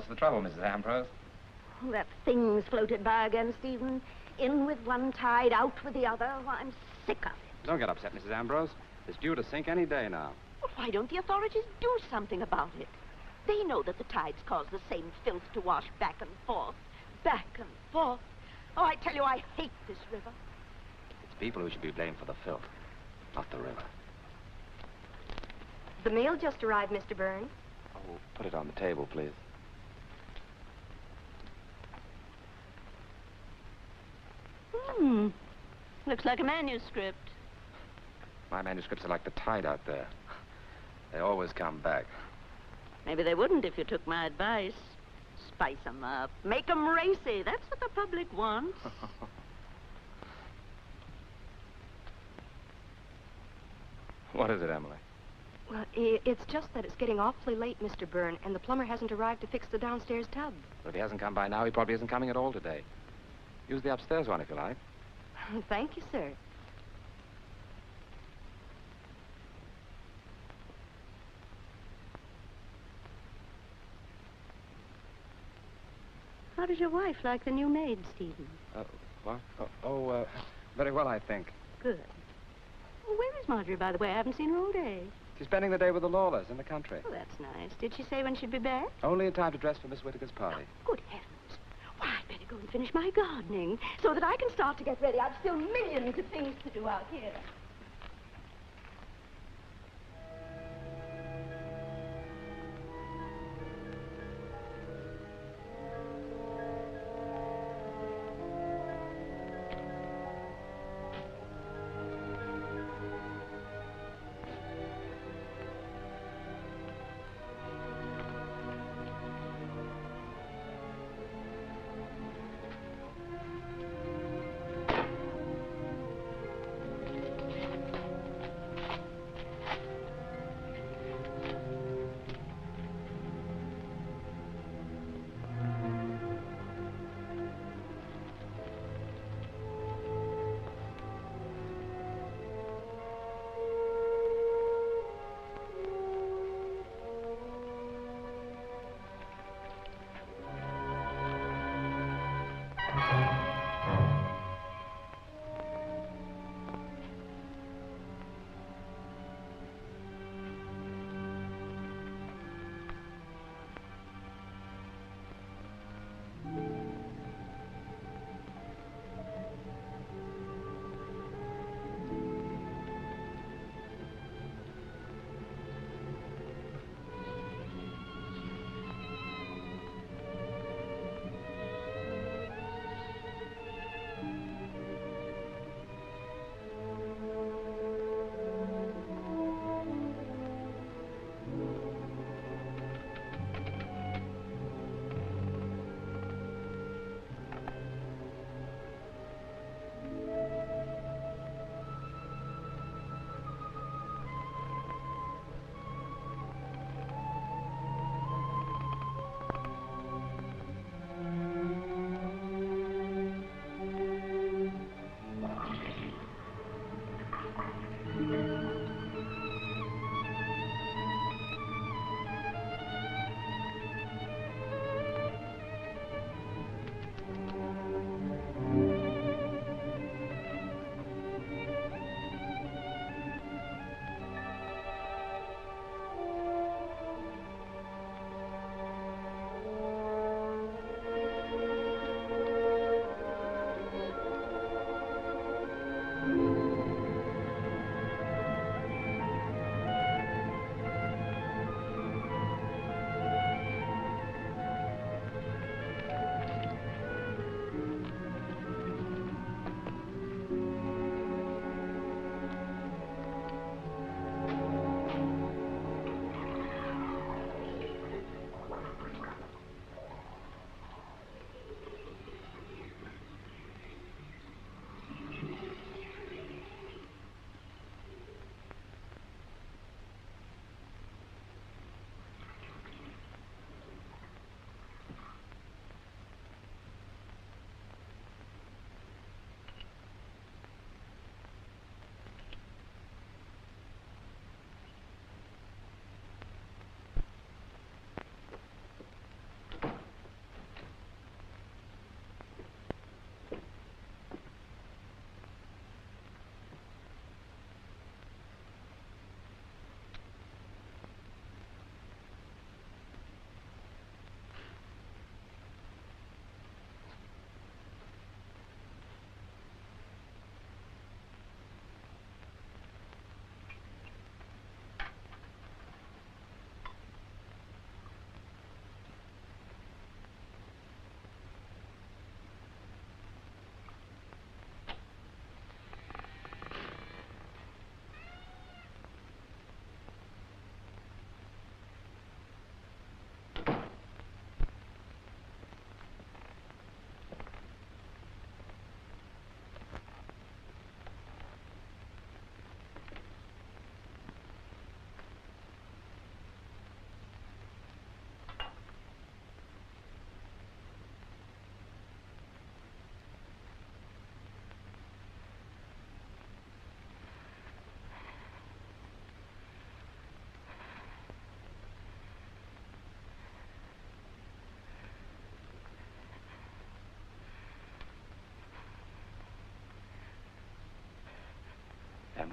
What's the trouble, Mrs. Ambrose? Oh, that thing's floated by again, Stephen. In with one tide, out with the other. Oh, I'm sick of it. Don't get upset, Mrs. Ambrose. It's due to sink any day now. Well, why don't the authorities do something about it? They know that the tides cause the same filth to wash back and forth. Back and forth. Oh, I tell you, I hate this river. It's people who should be blamed for the filth, not the river. The mail just arrived, Mr. Byrne. Oh, put it on the table, please. Looks like a manuscript. My manuscripts are like the tide out there. They always come back. Maybe they wouldn't if you took my advice. Spice 'em up. Make 'em racy. That's what the public wants. What is it, Emily? Well, it's just that it's getting awfully late, Mr. Byrne, and the plumber hasn't arrived to fix the downstairs tub. Well, if he hasn't come by now, he probably isn't coming at all today. Use the upstairs one if you like. Thank you, sir. How does your wife like the new maid, Stephen? What? Very well, I think. Good. Well, where is Marjorie, by the way? I haven't seen her all day. She's spending the day with the Lawlers in the country. Oh, that's nice. Did she say when she'd be back? Only in time to dress for Miss Whittaker's party. Good heavens. Why, I'd better go and finish my gardening so that I can start to get ready. I've still millions of things to do out here.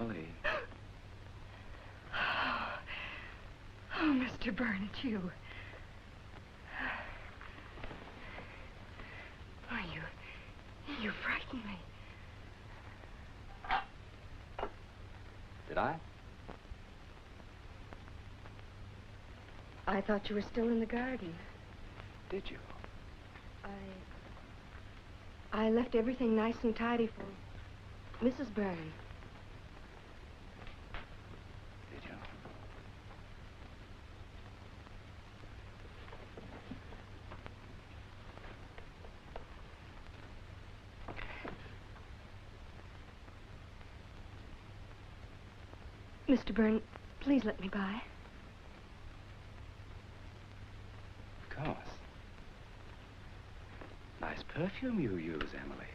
Emily. Oh, Mr. Byrne, it's you. Why, you frightened me. Did I? I thought you were still in the garden. Did you? I left everything nice and tidy for Mrs. Byrne. Did you? Mr. Byrne, please let me by. Of course. Nice perfume you use, Emily.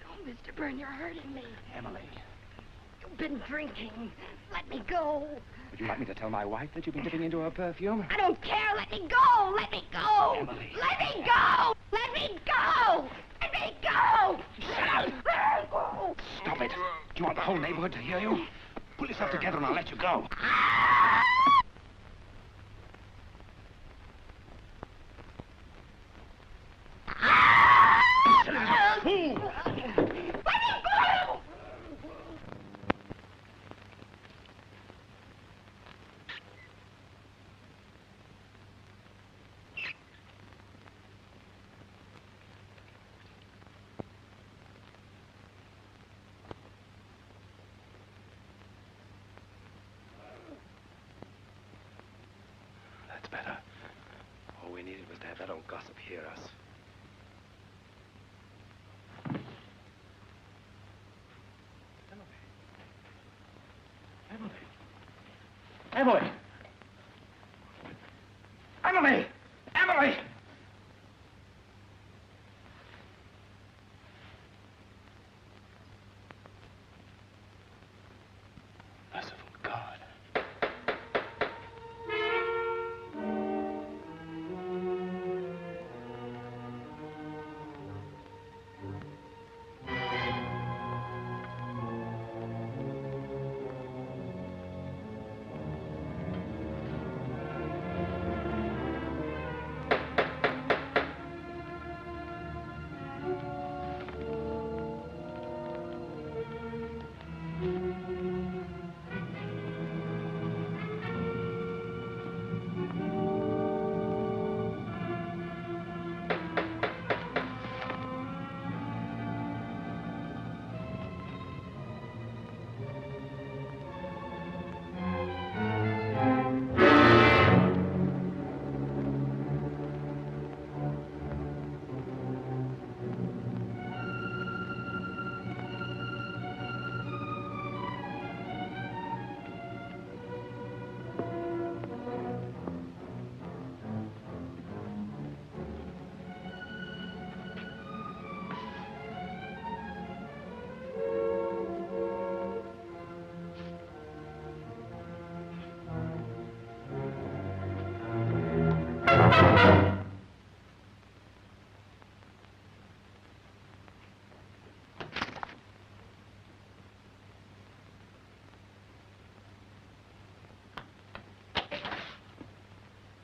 Oh, Mr. Byrne, you're hurting me. Emily, You've been drinking. Let me go. would you like me to tell my wife that you've been dipping into her perfume? I don't care. Let me go. Let me go. Emily. Let me go. Let me go. Let me go. Shut up. Let me go. Stop it. Do you want the whole neighborhood to hear you? Pull yourself together and I'll let you go. Fool! That's better. All we needed was to have that old gossip hear us. Emily! Emily! Emily! Merciful God.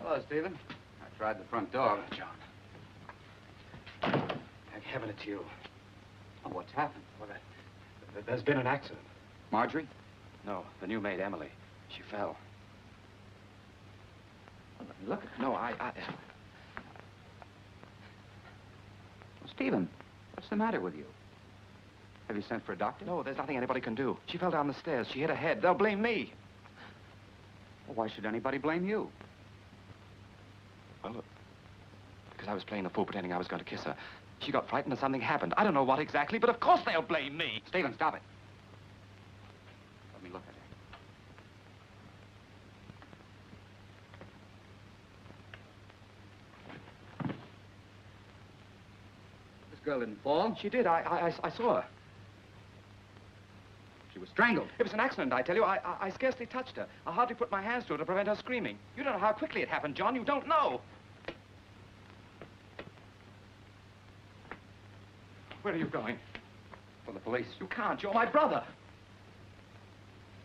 Hello, Stephen. I tried the front door. John. Thank heaven it's you. Oh, what's happened? Well, there's been an accident. Marjorie? No, the new maid, Emily. She fell. Well, let me look at her. No, Well, Stephen, what's the matter with you? Have you sent for a doctor? No, there's nothing anybody can do. She fell down the stairs. She hit her head. They'll blame me. Well, why should anybody blame you? Well, because I was playing the fool pretending I was going to kiss her. She got frightened and something happened. I don't know what exactly, but of course they'll blame me. Stephen, stop it. Let me look at her. This girl didn't fall. She did. I saw her. She was Strangled. It was an accident, I tell you. I scarcely touched her. I hardly put my hands to her to prevent her screaming. You don't know how quickly it happened, John. You don't know. Where are you going? For the police. You can't. You're my brother.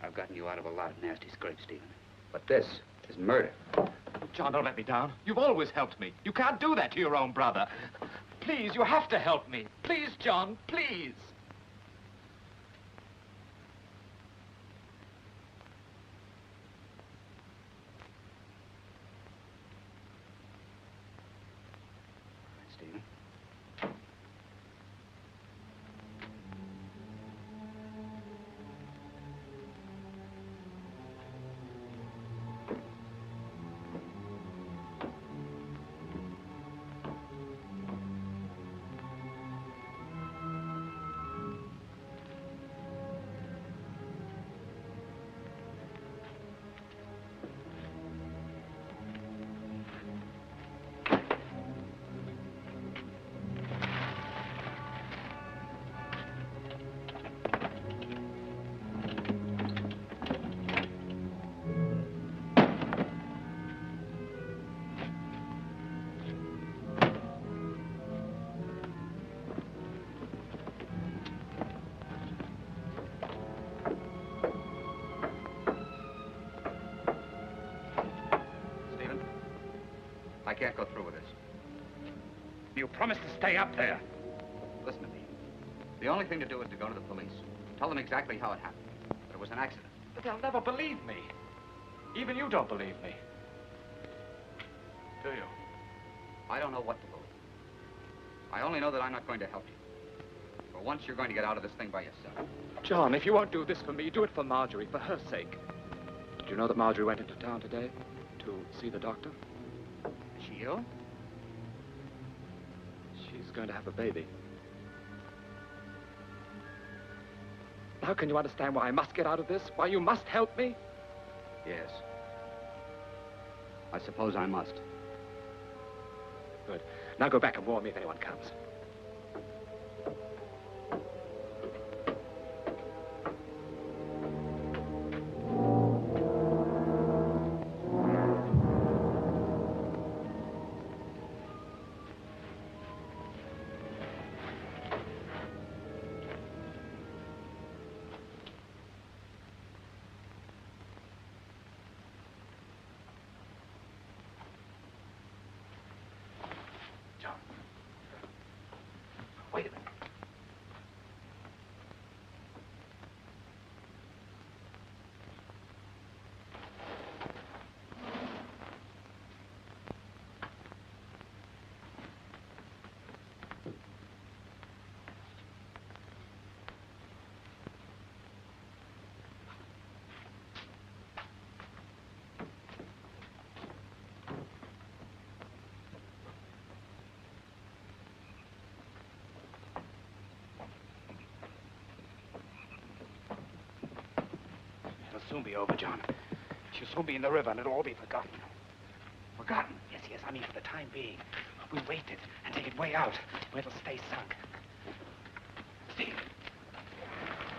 I've gotten you out of a lot of nasty scrapes, Stephen. But this is murder. John, don't let me down. You've always helped me. You can't do that to your own brother. Please, you have to help me. Please, John, please. Stephen. I can't go through with this. You promised to stay up there. Listen to me. The only thing to do is to go to the police. Tell them exactly how it happened. That it was an accident. But they'll never believe me. Even you don't believe me. Do you? I don't know what to believe. I only know that I'm not going to help you. For once, you're going to get out of this thing by yourself. John, if you won't do this for me, do it for Marjorie, for her sake. Did you know that Marjorie went into town today to see the doctor? Is she ill? She's going to have a baby. Now can you understand why I must get out of this? Why you must help me? Yes. I suppose I must. Good. Now go back and warn me if anyone comes. Wait a minute. It'll soon be over, John. She'll soon be in the river, and it'll all be forgotten. Forgotten? Yes, yes, I mean for the time being. We wait it and take it way out, where it'll stay sunk. Steve.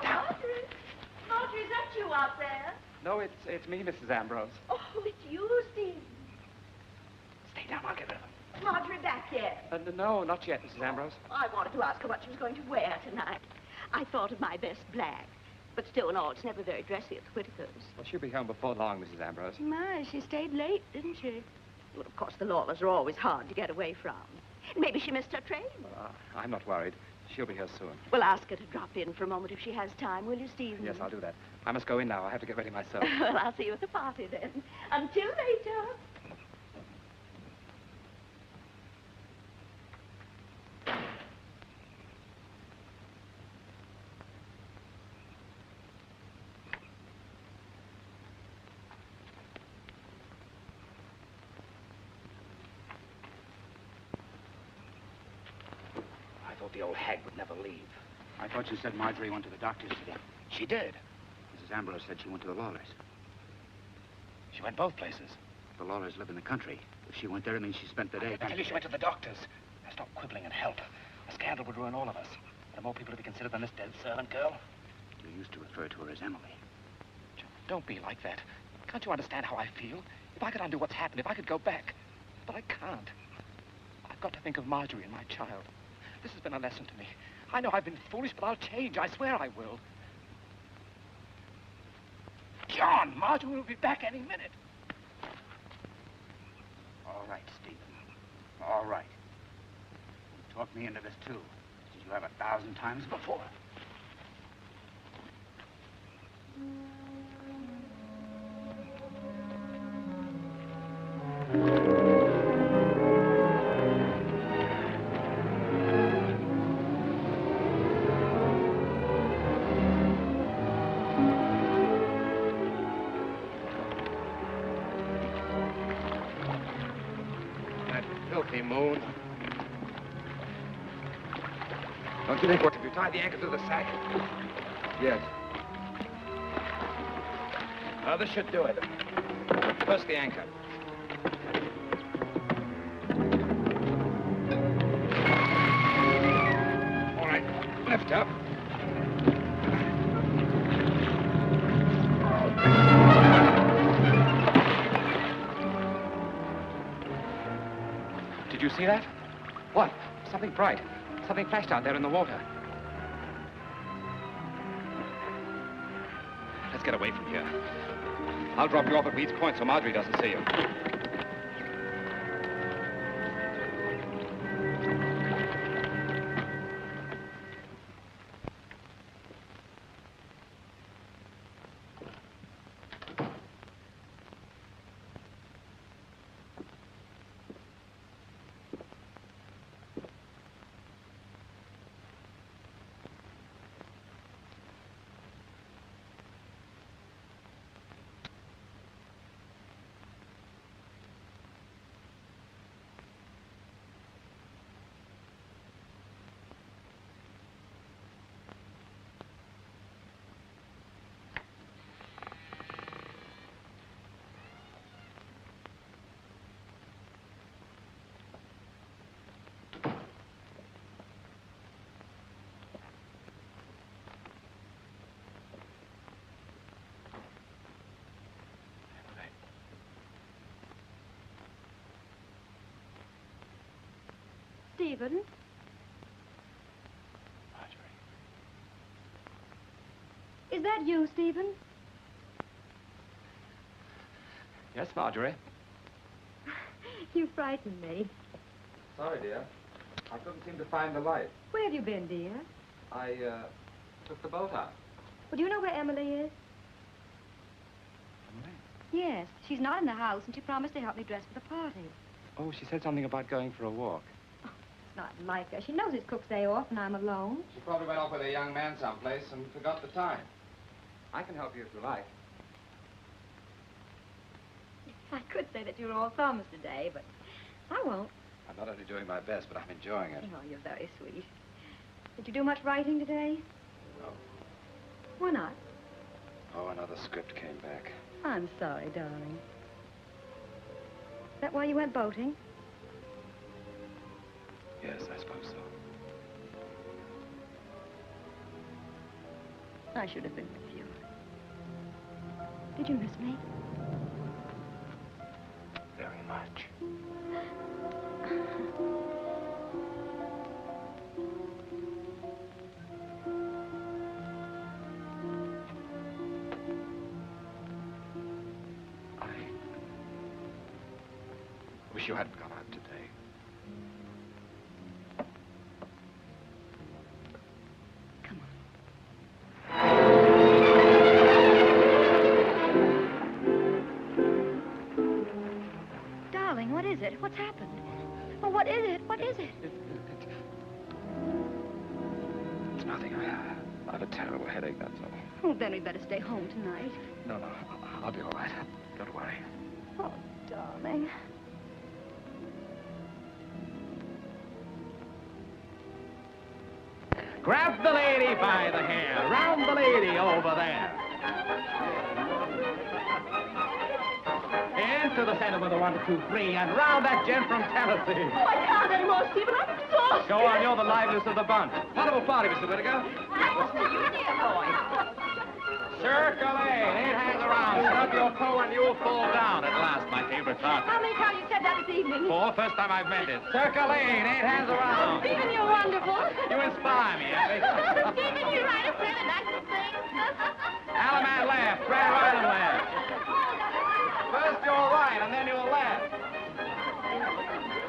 Down. Marjorie! Marjorie, is that you out there? No, it's me, Mrs. Ambrose. Oh, it's you, Steve. Stay down, I'll get rid of him. Marjorie back yet? No, not yet, Mrs. Ambrose. I wanted to ask her what she was going to wear tonight. I thought of my best black. But still and all, it's never very dressy at the Whitakers. Well, she'll be home before long, Mrs. Ambrose. My, she stayed late, didn't she? Well, of course, the Lawlers are always hard to get away from. Maybe she missed her train. I'm not worried. She'll be here soon. Well, ask her to drop in for a moment if she has time, will you, Stephen? Yes, I'll do that. I must go in now. I have to get ready myself. Well, I'll see you at the party then. Until later. I thought the old hag would never leave. I thought you said Marjorie went to the doctor's today. She did. Mrs. Ambrose said she went to the Lawlers. She went both places. The Lawlers live in the country. If she went there, it means she spent the day. I tell you, she went to the doctor's. Now stop quibbling and help. A scandal would ruin all of us. There are more people to be considered than this dead servant girl. Do You used to refer to her as Emily. John, don't be like that. Can't you understand how I feel? If I could undo what's happened, if I could go back. But I can't. I've got to think of Marjorie and my child. This has been a lesson to me. I know I've been foolish, but I'll change. I swear I will. John, Marjorie will be back any minute. All right, Stephen. All right. You talked me into this, too, as you have 1,000 times before. Moon. Don't you think what if you tie the anchor to the sack? Yes. This should do it. First the anchor. All right, lift up. Did you see that? What? Something bright. Something flashed out there in the water. Let's get away from here. I'll drop you off at Reed's Point so Marjorie doesn't see you. Stephen? Marjorie. Is that you, Stephen? Yes, Marjorie. You frightened me. Sorry, dear. I couldn't seem to find the light. Where have you been, dear? I, took the boat out. Well, do you know where Emily is? Emily? Yes. She's not in the house, and she promised to help me dress for the party. Oh, she said something about going for a walk. It's not like her. She knows it's Cook's day off, and I'm alone. She probably went off with a young man someplace and forgot the time. I can help you if you like. I could say that you were all thumbs today, but I won't. I'm not only doing my best, but I'm enjoying it. Oh, you're very sweet. Did you do much writing today? No. Why not? Oh, another script came back. I'm sorry, darling. Is that why you went boating? Yes, I suppose so. I should have been with you. Did you miss me? Very much. I wish you hadn't gone out today. Come on. Darling, what is it? What's happened? Oh, what is it? What is it? It's nothing. I have a terrible headache, that's all. Oh, then we'd better stay home tonight. No, I'll be all right. Don't worry. Oh, darling. Grab the lady by the hair. Round the lady over there. Into the center with a 1, 2, 3, and round that gent from Tennessee. Oh, I can't anymore, Stephen. I'm exhausted. Go on, you're the liveliest of the bunch. Wonderful party, Mr. Whittaker. What's the idea, boy? Circulate. 8 hands around. Stub your toe and you'll fall down. At last, my favorite part. How many times you said that this evening? 4, first time I've meant it. Circulate. 8 hands around. Stephen, you're wonderful. You inspire me, Effie. Stephen, you write us really nice to sing. Alaman left. Fred right and left. First you'll right and then you'll left.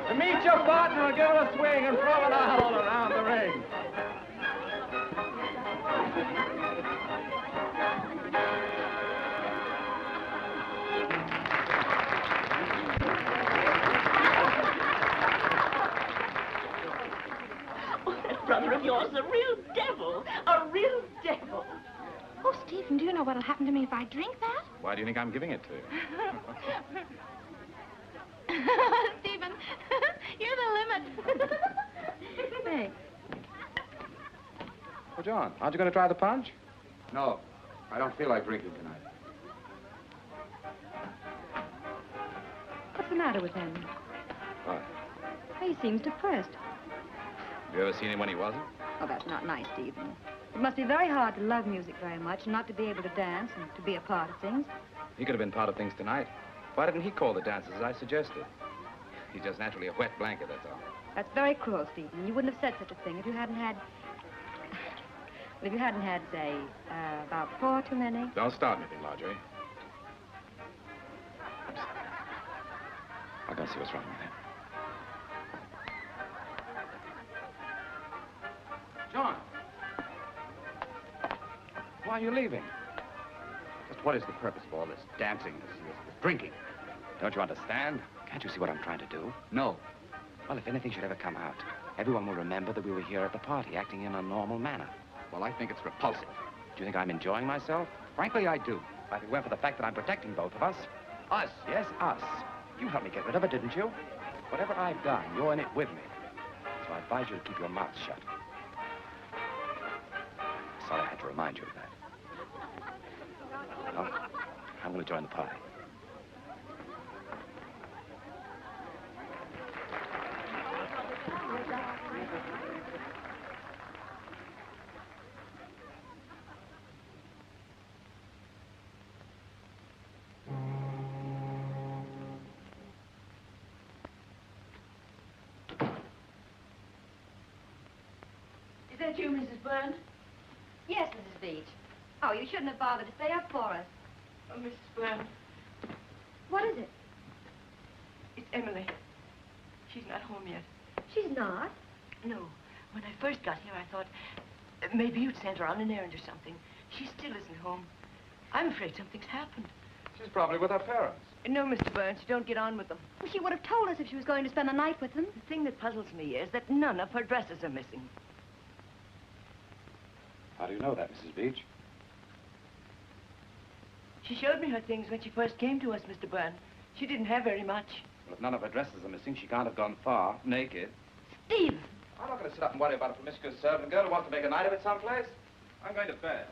To meet your partner and give her a swing and throw it all around the ring. Oh, that brother of yours is a real devil. A real devil. Oh, Stephen, do you know what'll happen to me if I drink that? Why do you think I'm giving it to you? Stephen, you're the limit. Thanks. Well, John, aren't you going to try the punch? No, I don't feel like drinking tonight. What's the matter with him? What? He seems depressed. Have you ever seen him when he wasn't? Oh, that's not nice, Stephen. It must be very hard to love music very much and not to be able to dance and to be a part of things. He could have been part of things tonight. Why didn't he call the dances as I suggested? He's just naturally a wet blanket, that's all. That's very cruel, Stephen. You wouldn't have said such a thing if you hadn't had... Well, if you hadn't had, say, about 4 too many. Don't start anything, Marjorie. I'll go see what's wrong with him. John! Why are you leaving? Just what is the purpose of all this dancing, this drinking? Don't you understand? Can't you see what I'm trying to do? No. Well, if anything should ever come out, everyone will remember that we were here at the party, acting in a normal manner. Well, I think it's repulsive. Do you think I'm enjoying myself? Frankly, I do. If it weren't for the fact that I'm protecting both of us. Us? Yes, us. You helped me get rid of it, didn't you? Whatever I've done, you're in it with me. So I advise you to keep your mouth shut. Sorry I had to remind you of that. Well, I'm going to join the party. Is that you, Mrs. Byrne? Yes, Mrs. Beach. Oh, you shouldn't have bothered to stay up for us. Oh, Mrs. Byrne, What is it? it's Emily. She's not home yet. She's not. No. When I first got here, I thought maybe you'd sent her on an errand or something. She still isn't home. I'm afraid something's happened. She's probably with her parents. No, Mr. Burns, you don't get on with them. Well, she would have told us if she was going to spend the night with them. The thing that puzzles me is that none of her dresses are missing. How do you know that, Mrs. Beach? She showed me her things when she first came to us, Mr. Byrne. She didn't have very much. Well, if none of her dresses are missing, she can't have gone far, naked. Steve! I'm not going to sit up and worry about a promiscuous servant girl who wants to make a night of it someplace. I'm going to bed.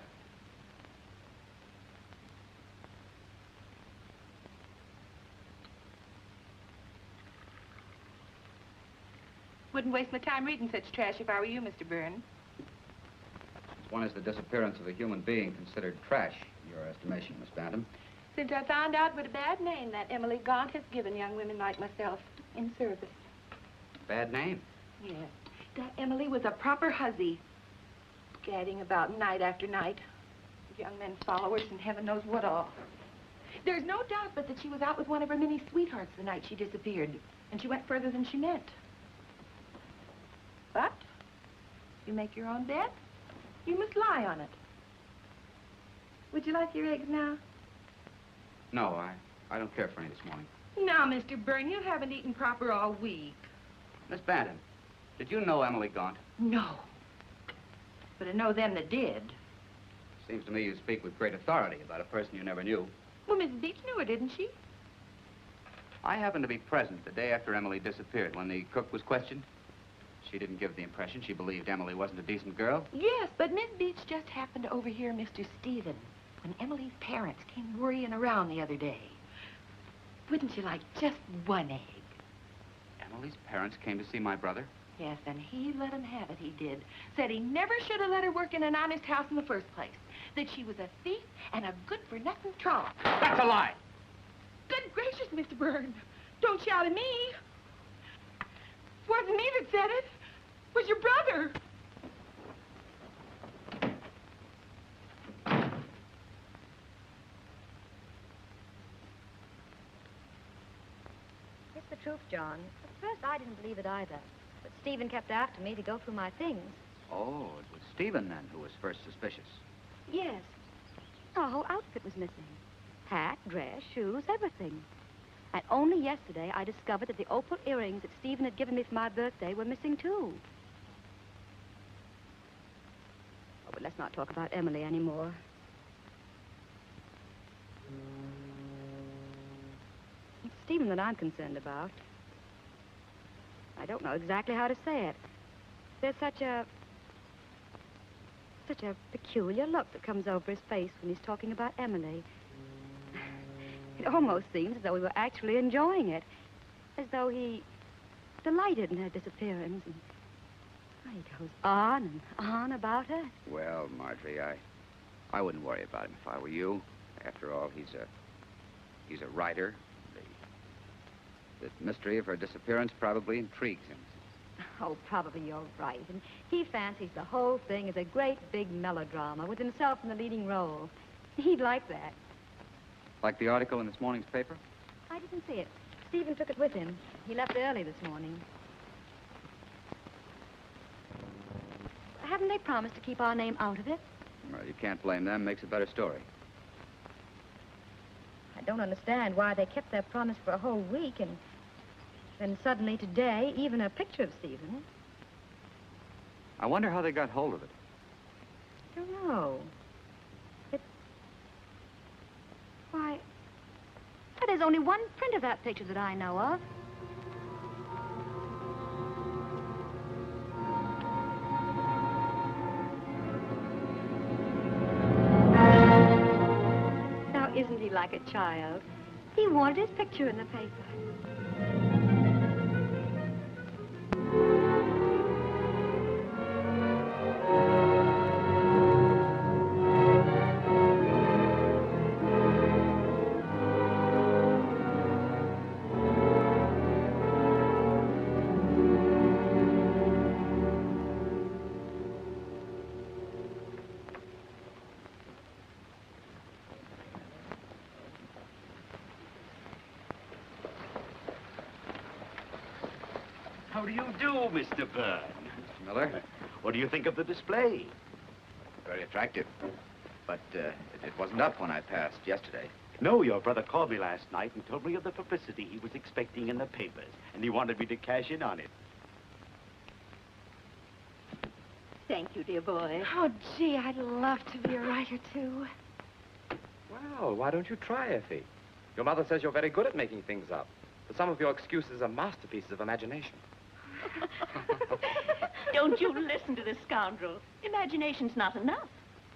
Wouldn't waste my time reading such trash if I were you, Mr. Byrne. One is the disappearance of a human being considered trash, in your estimation, Miss Bantam. Since I found out what a bad name that Emily Gaunt has given young women like myself in service. Bad name. Yes. That Emily was a proper hussy. Gadding about night after night. With young men's followers and heaven knows what all. There's no doubt but that she was out with one of her many sweethearts the night she disappeared. And she went further than she meant. But, you make your own bed, you must lie on it. Would you like your eggs now? No, I don't care for any this morning. Now, Mr. Byrne, you haven't eaten proper all week. Miss Bantam, did you know Emily Gaunt? No. But I know them that did. Seems to me you speak with great authority about a person you never knew. Well, Mrs. Beach knew her, didn't she? I happened to be present the day after Emily disappeared when the cook was questioned. She didn't give the impression she believed Emily wasn't a decent girl. Yes, but Miss Beach just happened to overhear Mr. Stephen when Emily's parents came worrying around the other day. Wouldn't you like just one egg? Emily's parents came to see my brother? Yes, and he let him have it, he did. Said he never should have let her work in an honest house in the first place. that she was a thief and a good-for-nothing troll. That's a lie. Good gracious, Mr. Byrne. Don't shout at me. Wasn't me that said it. It was your brother. It's the truth, John. At first, I didn't believe it either. But Stephen kept after me to go through my things. Oh, it was Stephen, then, who was first suspicious. Yes. Our whole outfit was missing. Hat, dress, shoes, everything. And only yesterday, I discovered that the opal earrings that Stephen had given me for my birthday were missing, too. Oh, but let's not talk about Emily anymore. It's Stephen that I'm concerned about. I don't know exactly how to say it. There's such a peculiar look that comes over his face when he's talking about Emily. It almost seems as though we were actually enjoying it. As though he delighted in her disappearance. And he goes on and on about her. Well, Marjorie, I wouldn't worry about him if I were you. After all, he's a writer. The mystery of her disappearance probably intrigues him. Oh, probably you're right. And he fancies the whole thing is a great big melodrama with himself in the leading role. He'd like that. Like the article in this morning's paper? I didn't see it. Stephen took it with him. He left early this morning. Haven't they promised to keep our name out of it? Well, you can't blame them. Makes a better story. I don't understand why they kept their promise for a whole week and then suddenly today, even a picture of Stephen. I wonder how they got hold of it. I don't know. Why, there's only one print of that picture that I know of. Now, isn't he like a child? He wanted his picture in the paper. How do you do, Mr. Byrne? Mr. Miller? What do you think of the display? Very attractive. But it wasn't up when I passed yesterday. No, your brother called me last night and told me of the publicity he was expecting in the papers, and he wanted me to cash in on it. Thank you, dear boy. Oh, gee, I'd love to be a writer, too. Well, why don't you try, Effie? Your mother says you're very good at making things up. But some of your excuses are masterpieces of imagination. Don't you listen to this scoundrel. Imagination's not enough.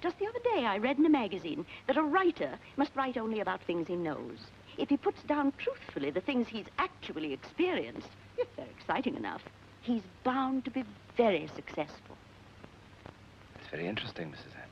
Just the other day, I read in a magazine that a writer must write only about things he knows. If he puts down truthfully the things he's actually experienced, if they're exciting enough, he's bound to be very successful. It's very interesting, Mrs. Amber.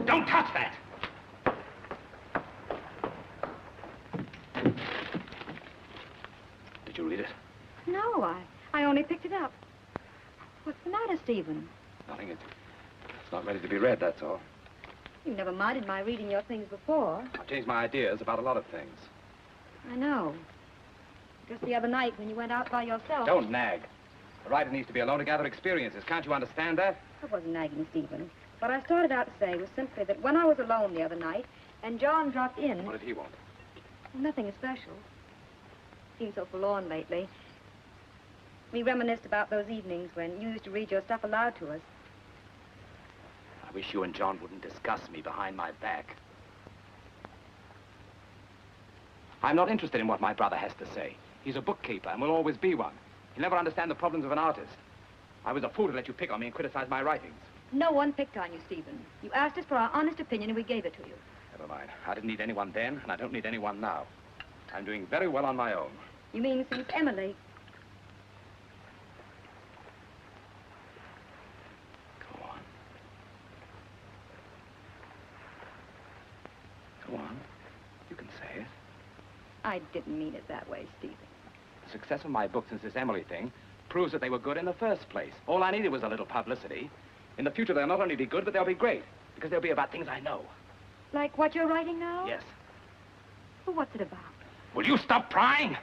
Don't touch that! Did you read it? No, I only picked it up. What's the matter, Stephen? Nothing. It's not ready to be read, that's all. You never minded my reading your things before. I've changed my ideas about a lot of things. I know. Just the other night when you went out by yourself. Don't nag. A writer needs to be alone to gather experiences. Can't you understand that? I wasn't nagging, Stephen. What I started out to say was simply that when I was alone the other night and John dropped in... What did he want? Nothing especial. Seemed so forlorn lately. We reminisced about those evenings when you used to read your stuff aloud to us. I wish you and John wouldn't discuss me behind my back. I'm not interested in what my brother has to say. He's a bookkeeper and will always be one. He'll never understand the problems of an artist. I was a fool to let you pick on me and criticize my writings. No one picked on you, Stephen. You asked us for our honest opinion and we gave it to you. Never mind. I didn't need anyone then, and I don't need anyone now. I'm doing very well on my own. You mean since Emily? Go on. Go on. You can say it. I didn't mean it that way, Stephen. The success of my books since this Emily thing proves that they were good in the first place. All I needed was a little publicity. In the future, they'll not only be good, but they'll be great, because they'll be about things I know. Like what you're writing now? Yes. Well, what's it about? Will you stop prying?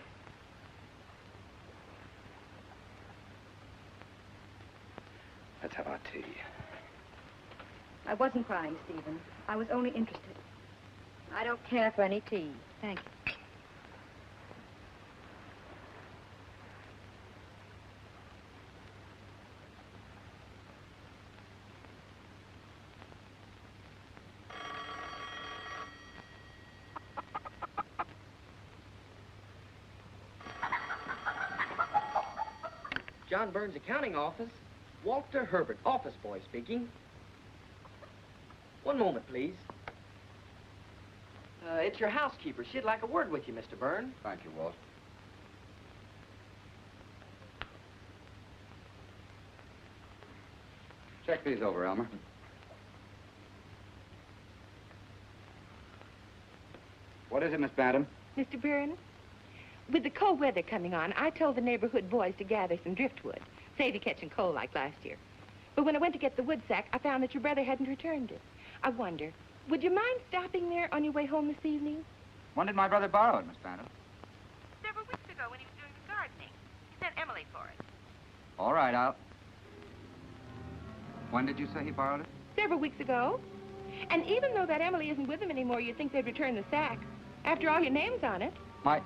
Let's have our tea. I wasn't crying, Stephen. I was only interested. I don't care for any tea. Thank you. John Burns' accounting office. Walter Herbert, office boy speaking. One moment, please. It's your housekeeper. She'd like a word with you, Mr. Burns. Thank you, Walt. Check these over, Elmer. What is it, Miss Bantam? Mr. Burns, with the cold weather coming on, I told the neighborhood boys to gather some driftwood, save you catching cold like last year. But when I went to get the wood sack, I found that your brother hadn't returned it. I wonder, would you mind stopping there on your way home this evening? When did my brother borrow it, Miss Bantam? Several weeks ago when he was doing the gardening. He sent Emily for it. All right, Al. When did you say he borrowed it? Several weeks ago. And even though that Emily isn't with him anymore, you'd think they'd return the sack. After all, your name's on it. My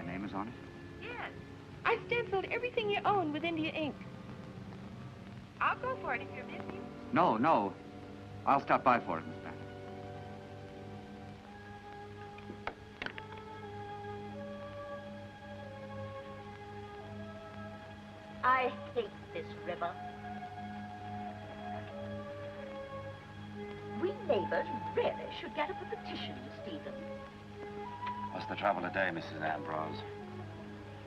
name is on it? Yes. I stenciled everything you own with India ink. I'll go for it if you're busy. No. I'll stop by for it, Miss Bantam. I hate this river. We neighbors really should get up a petition, Stephen. What's the trouble today, Mrs. Ambrose?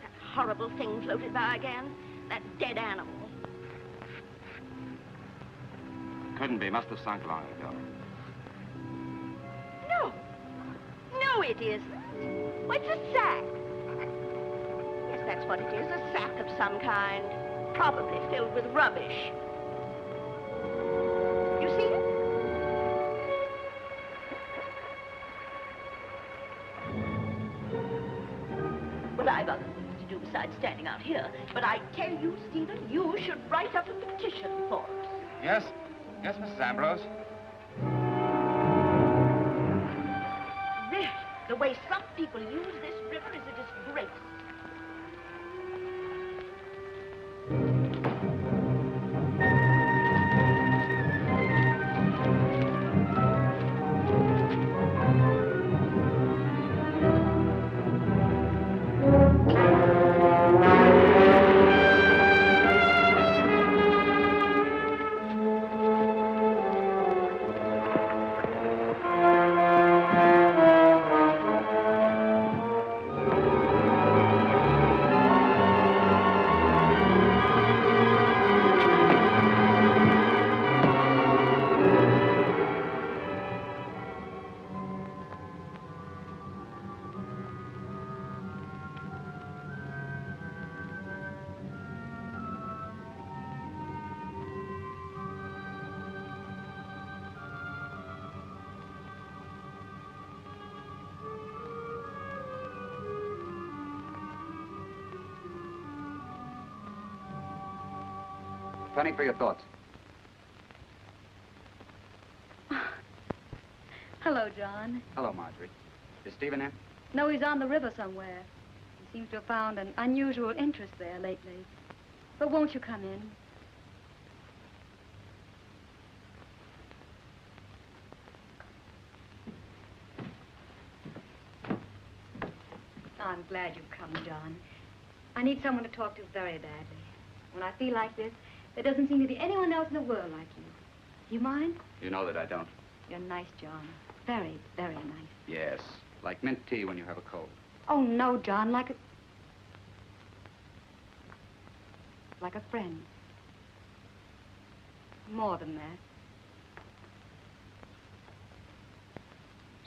That horrible thing floated by again. That dead animal. Couldn't be. Must have sunk long ago. No, it isn't. What's a sack? Yes, that's what it is. A sack of some kind. Probably filled with rubbish. You see it? Well, I've other things to do besides standing out here. But I tell you, Stephen, you should write up a petition for us. Yes, Mrs. Ambrose. Really, the way some people use this river is a disgrace. Penny for your thoughts. Hello, John. Hello, Marjorie. Is Stephen in? No, he's on the river somewhere. He seems to have found an unusual interest there lately. But won't you come in? I'm glad you've come, John. I need someone to talk to very badly. When I feel like this, there doesn't seem to be anyone else in the world like you. You mind? You know that I don't. You're nice, John. Very, very nice. Yes, like mint tea when you have a cold. Oh, no, John, like a friend. More than that.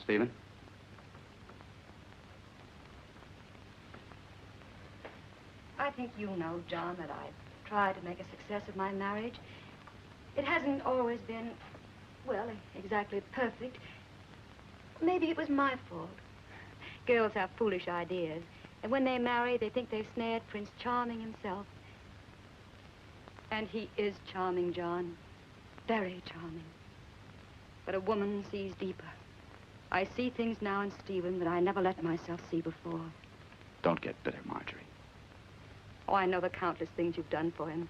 Stephen? I think you know, John, that I've tried to make a success of my marriage. It hasn't always been, well, exactly perfect. Maybe it was my fault. Girls have foolish ideas, and when they marry, they think they've snared Prince Charming himself. And he is charming, John. Very charming. But a woman sees deeper. I see things now in Stephen that I never let myself see before. Don't get bitter, Marjorie. Oh, I know the countless things you've done for him.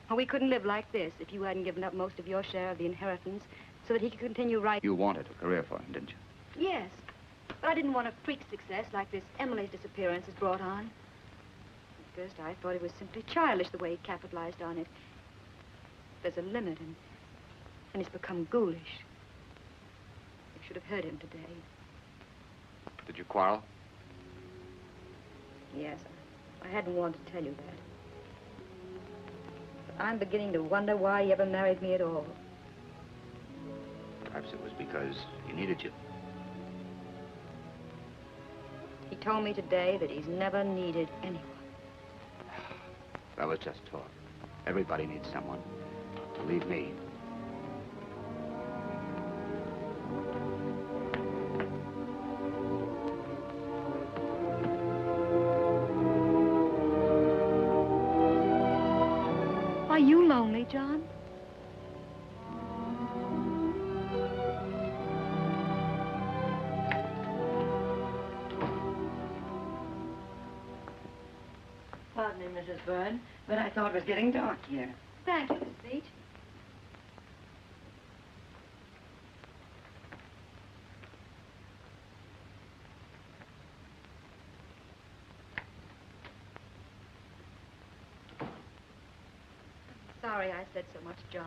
Oh, we couldn't live like this if you hadn't given up most of your share of the inheritance so that he could continue writing. You wanted a career for him, didn't you? Yes, but I didn't want a freak success like this Emily's disappearance has brought on. At first, I thought it was simply childish the way he capitalized on it. There's a limit, and he's become ghoulish. You should have heard him today. Did you quarrel? Yes, I hadn't wanted to tell you that. But I'm beginning to wonder why he ever married me at all. Perhaps it was because he needed you. He told me today that he's never needed anyone. That was just talk. Everybody needs someone. Believe me. Are you lonely, John? Pardon me, Mrs. Byrne, but I thought it was getting dark here. Thank you, Miss Beach. Sorry I said so much, John.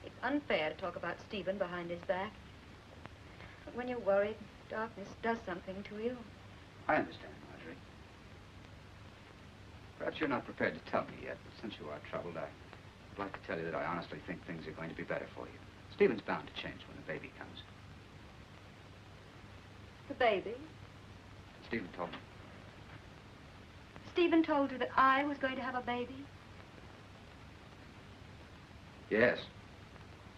It's unfair to talk about Stephen behind his back. But when you're worried, darkness does something to you. I understand, Marjorie. Perhaps you're not prepared to tell me yet, but since you are troubled, I'd like to tell you that I honestly think things are going to be better for you. Stephen's bound to change when the baby comes. The baby? Stephen told me. Stephen told you that I was going to have a baby? Yes.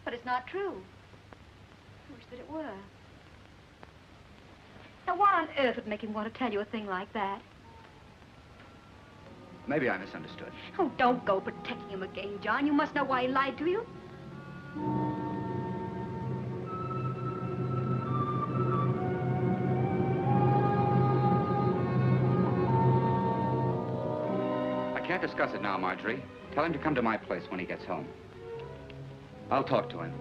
But it's not true. I wish that it were. Now, what on earth would make him want to tell you a thing like that? Maybe I misunderstood. Oh, don't go protecting him again, John. You must know why he lied to you. I can't discuss it now, Marjorie. Tell him to come to my place when he gets home. I'll talk to him.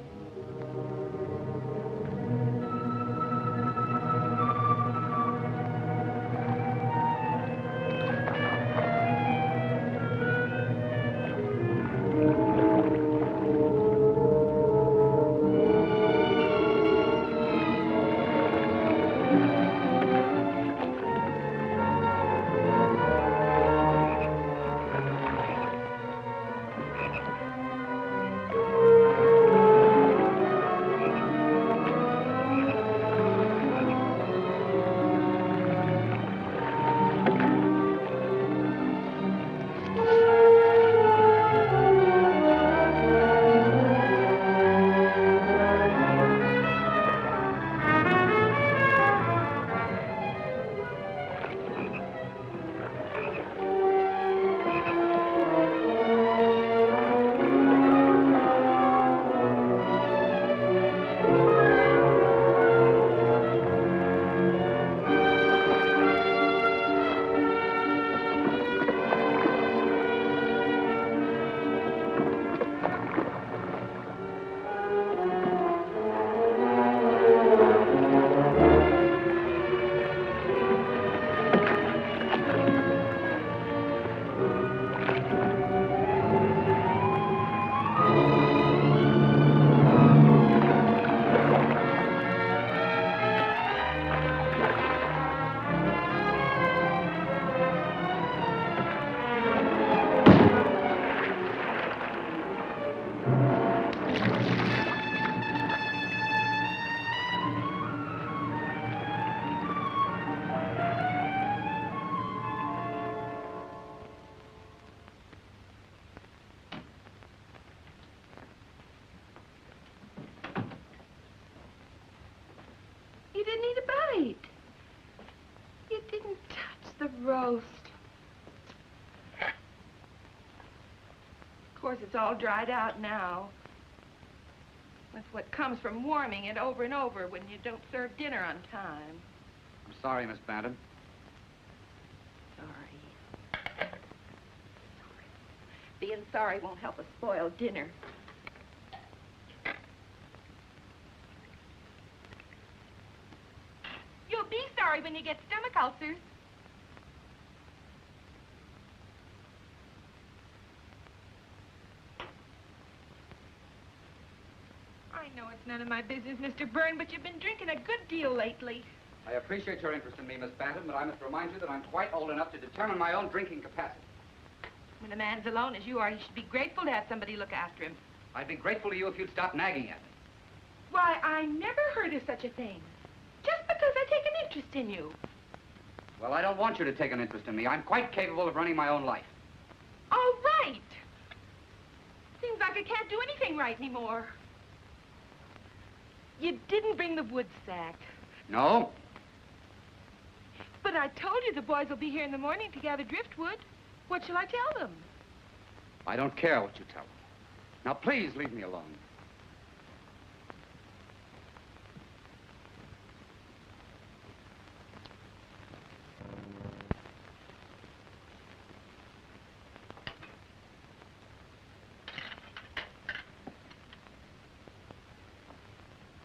Almost. Of course, it's all dried out now. That's what comes from warming it over and over when you don't serve dinner on time. I'm sorry, Miss Bantam. Sorry. Being sorry won't help us spoil dinner. You'll be sorry when you get stomach ulcers. I know it's none of my business, Mr. Byrne, but you've been drinking a good deal lately. I appreciate your interest in me, Miss Bantam, but I must remind you that I'm quite old enough to determine my own drinking capacity. When a man's alone as you are, he should be grateful to have somebody look after him. I'd be grateful to you if you'd stop nagging at me. Why, I never heard of such a thing. Just because I take an interest in you. Well, I don't want you to take an interest in me. I'm quite capable of running my own life. All right. Seems like I can't do anything right anymore. You didn't bring the wood sack. No? But I told you the boys will be here in the morning to gather driftwood. What shall I tell them? I don't care what you tell them. Now, please leave me alone.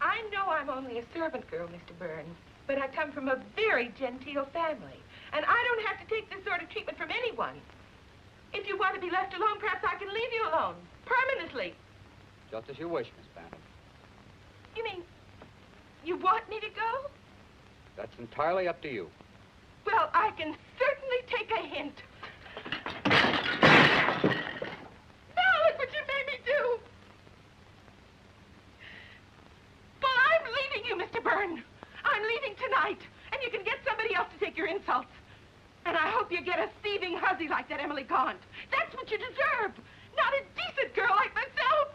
I know I'm only a servant girl, Mr. Byrne, but I come from a very genteel family, and I don't have to take this sort of treatment from anyone. If you want to be left alone, perhaps I can leave you alone, permanently. Just as you wish, Miss Bantam. You mean, you want me to go? That's entirely up to you. Well, I can certainly take a hint. Now look what you made me do. Well, I'm leaving you, Mr. Byrne. I'm leaving tonight, and you can get somebody else to take your insults. And I hope you get a thieving hussy like that Emily Gaunt. That's what you deserve. Not a decent girl like myself.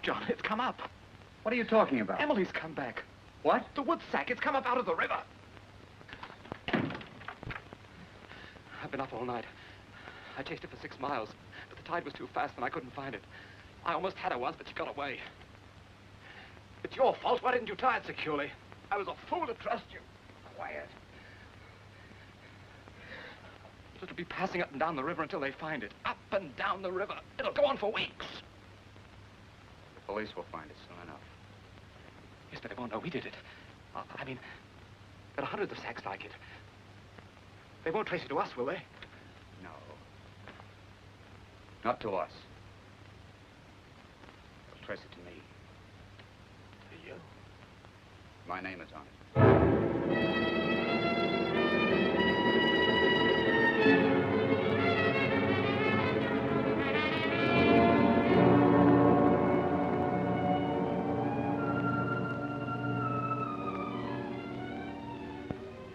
John. It's come up. What are you talking about? Emily's come back. What? The wood sack. It's come up out of the river. I've been up all night. I chased it for 6 miles, but the tide was too fast and I couldn't find it. I almost had her once, but she got away. It's your fault. Why didn't you tie it securely? I was a fool to trust you. Quiet. It'll be passing up and down the river until they find it. Up and down the river. It'll go on for weeks. The police will find it soon enough. Yes, but they won't know we did it. I mean, there are hundreds of sacks like it. They won't trace it to us, will they? No. Not to us. They'll trace it to me. To you? My name is on it.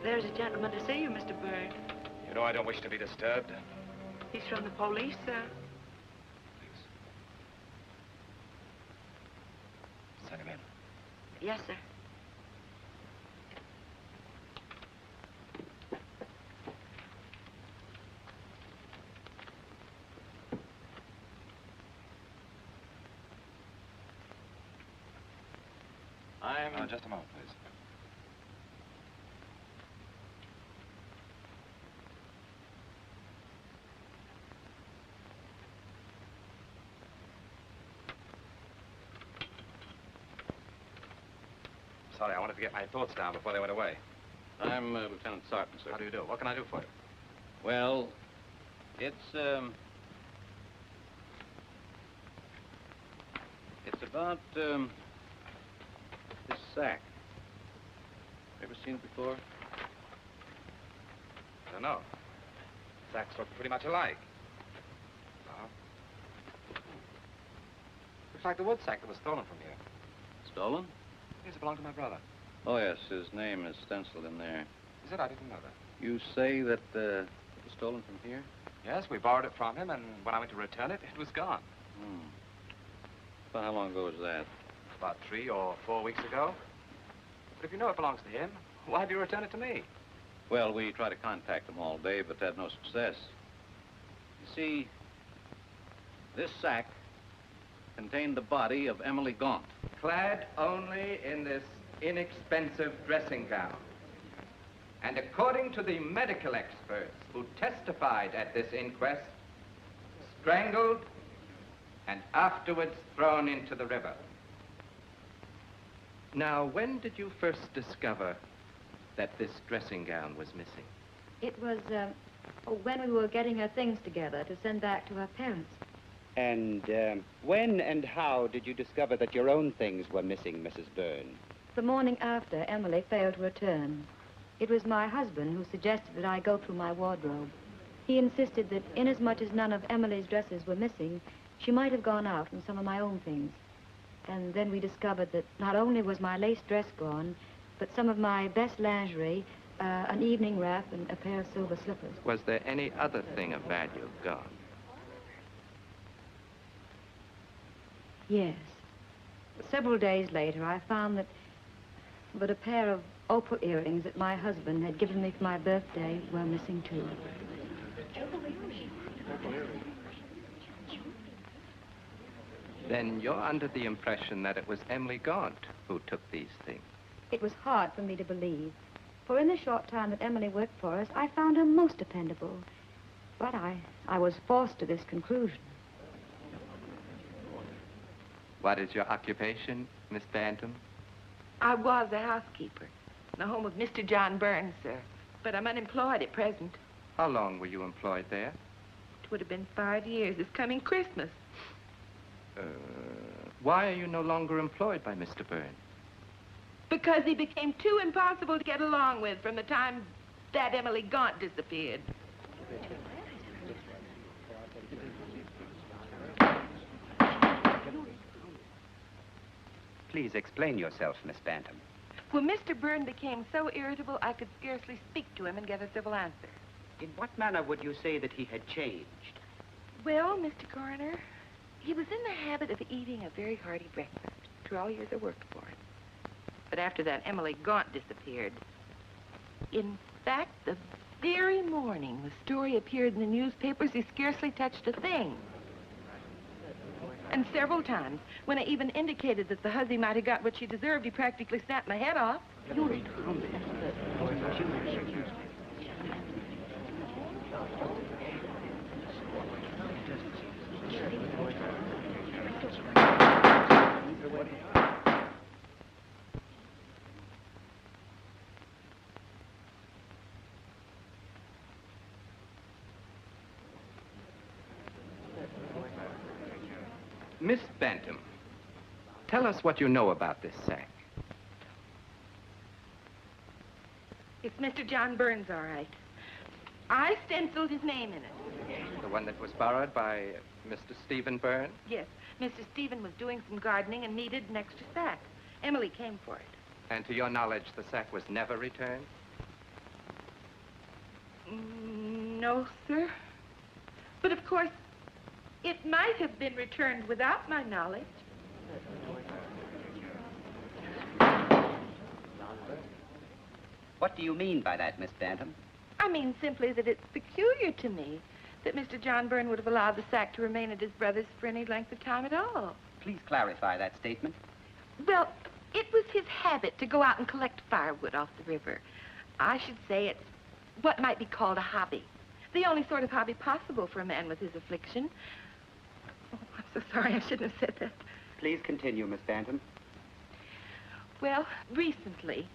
There's a gentleman to see you, Mr. Byrne. You know I don't wish to be disturbed. He's from the police, sir. Please. Send him in. Yes, sir. Just a moment, please. Sorry, I wanted to get my thoughts down before they went away. I'm Lieutenant Sarton, sir. How do you do? What can I do for you? Well, it's about, this sack. Ever seen it before? I don't know. Sacks look pretty much alike. Uh-huh. Looks like the wood sack that was stolen from here. Stolen? Yes, it belonged to my brother. Oh, yes, his name is stenciled in there. Is it? I didn't know that. You say that, it was stolen from here? Yes, we borrowed it from him, and when I went to return it, it was gone. Hmm. Well, how long ago was that? About 3 or 4 weeks ago. But if you know it belongs to him, why do you return it to me? Well, we tried to contact them all day, but had no success. You see, this sack contained the body of Emily Gaunt. Clad only in this inexpensive dressing gown. And according to the medical experts who testified at this inquest, strangled and afterwards thrown into the river. Now, when did you first discover that this dressing gown was missing? It was when we were getting her things together to send back to her parents. And when and how did you discover that your own things were missing, Mrs. Byrne? The morning after Emily failed to return. It was my husband who suggested that I go through my wardrobe. He insisted that inasmuch as none of Emily's dresses were missing, she might have gone out in some of my own things. And then we discovered that not only was my lace dress gone, but some of my best lingerie, an evening wrap, and a pair of silver slippers. Was there any other thing of value gone? Yes. Several days later, I found that a pair of opal earrings that my husband had given me for my birthday were missing too. Then you're under the impression that it was Emily Gaunt who took these things. It was hard for me to believe, for in the short time that Emily worked for us, I found her most dependable. But I was forced to this conclusion. What is your occupation, Miss Bantam? I was a housekeeper in the home of Mr. John Burns, sir. But I'm unemployed at present. How long were you employed there? It would have been 5 years this coming Christmas. Why are you no longer employed by Mr. Byrne? Because he became too impossible to get along with from the time that Emily Gaunt disappeared. Please explain yourself, Miss Bantam. Well, Mr. Byrne became so irritable I could scarcely speak to him and get a civil answer. In what manner would you say that he had changed? Well, Mr. Coroner, He was in the habit of eating a very hearty breakfast after all years of work for him. But after that Emily Gaunt disappeared, in fact, the very morning the story appeared in the newspapers, he scarcely touched a thing. And several times, when I even indicated that the hussy might have got what she deserved, he practically snapped my head off. Miss Bantam, tell us what you know about this sack. It's Mr. John Burns, all right. I stenciled his name in it. The one that was borrowed by Mr. Stephen Byrne? Yes, Mr. Stephen was doing some gardening and needed an extra sack. Emily came for it. And to your knowledge, the sack was never returned? No, sir. But of course, it might have been returned without my knowledge. What do you mean by that, Miss Bantam? I mean simply that it's peculiar to me that Mr. John Byrne would have allowed the sack to remain at his brother's for any length of time at all. Please clarify that statement. Well, it was his habit to go out and collect firewood off the river. I should say it's what might be called a hobby. The only sort of hobby possible for a man with his affliction. Oh, I'm so sorry, I shouldn't have said that. Please continue, Miss Bantam. Well, recently,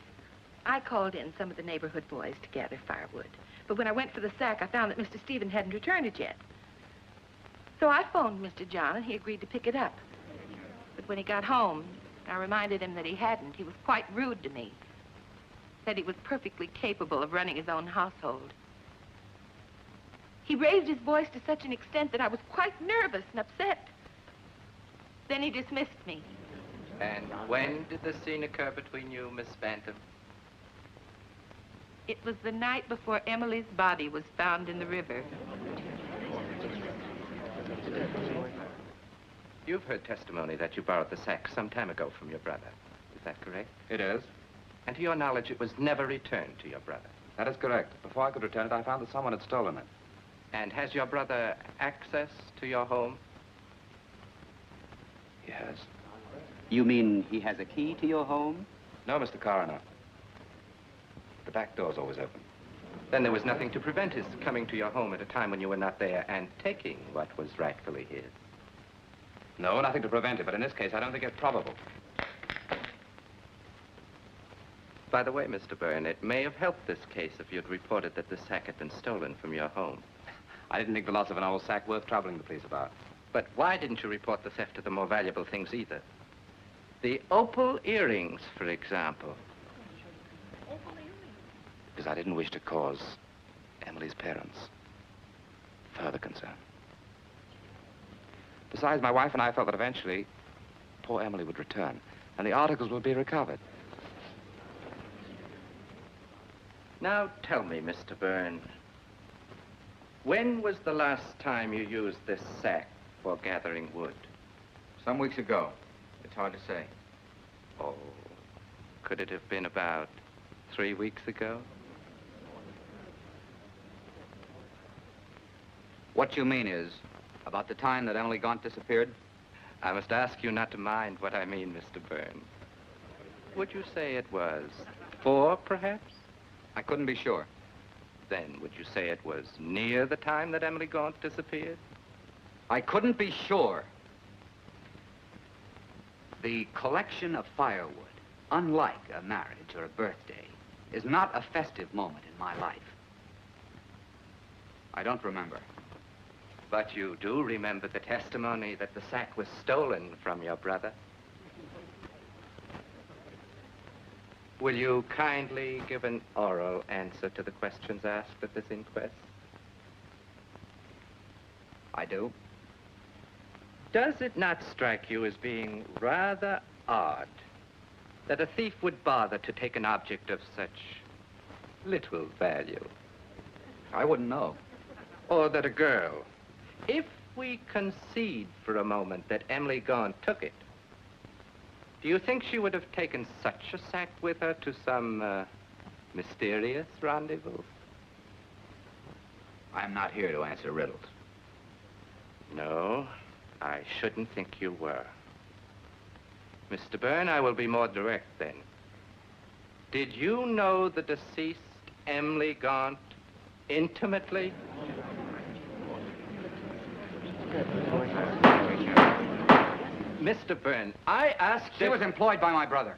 I called in some of the neighborhood boys to gather firewood. But when I went for the sack, I found that Mr. Stephen hadn't returned it yet. So I phoned Mr. John, and he agreed to pick it up. But when he got home, I reminded him that he hadn't. He was quite rude to me. Said he was perfectly capable of running his own household. He raised his voice to such an extent that I was quite nervous and upset. Then he dismissed me. And when did the scene occur between you, Miss Bantam? It was the night before Emily's body was found in the river. You've heard testimony that you borrowed the sack some time ago from your brother. Is that correct? It is. And to your knowledge, it was never returned to your brother. That is correct. Before I could return it, I found that someone had stolen it. And has your brother access to your home? Yes. You mean he has a key to your home? No, Mr. Coroner. The back door's always open. Then there was nothing to prevent his coming to your home at a time when you were not there and taking what was rightfully his. No, nothing to prevent it, but in this case, I don't think it's probable. By the way, Mr. Byrne, it may have helped this case if you'd reported that the sack had been stolen from your home. I didn't think the loss of an old sack worth troubling the police about. But why didn't you report the theft of the more valuable things either? The opal earrings, for example. Because I didn't wish to cause Emily's parents further concern. Besides, my wife and I felt that eventually poor Emily would return and the articles would be recovered. Now tell me, Mr. Byrne, when was the last time you used this sack for gathering wood? Some weeks ago. It's hard to say. Oh, could it have been about 3 weeks ago? What you mean is, about the time that Emily Gaunt disappeared? I must ask you not to mind what I mean, Mr. Byrne. Would you say it was 4, perhaps? I couldn't be sure. Then would you say it was near the time that Emily Gaunt disappeared? I couldn't be sure. The collection of firewood, unlike a marriage or a birthday, is not a festive moment in my life. I don't remember. But you do remember the testimony that the sack was stolen from your brother? Will you kindly give an oral answer to the questions asked at this inquest? I do. Does it not strike you as being rather odd that a thief would bother to take an object of such little value? I wouldn't know. Or that a girl, if we concede for a moment that Emily Gaunt took it, do you think she would have taken such a sack with her to some mysterious rendezvous? I'm not here to answer riddles. No, I shouldn't think you were. Mr. Byrne, I will be more direct then. Did you know the deceased Emily Gaunt intimately? Mr. Byrne, I asked... She was employed by my brother.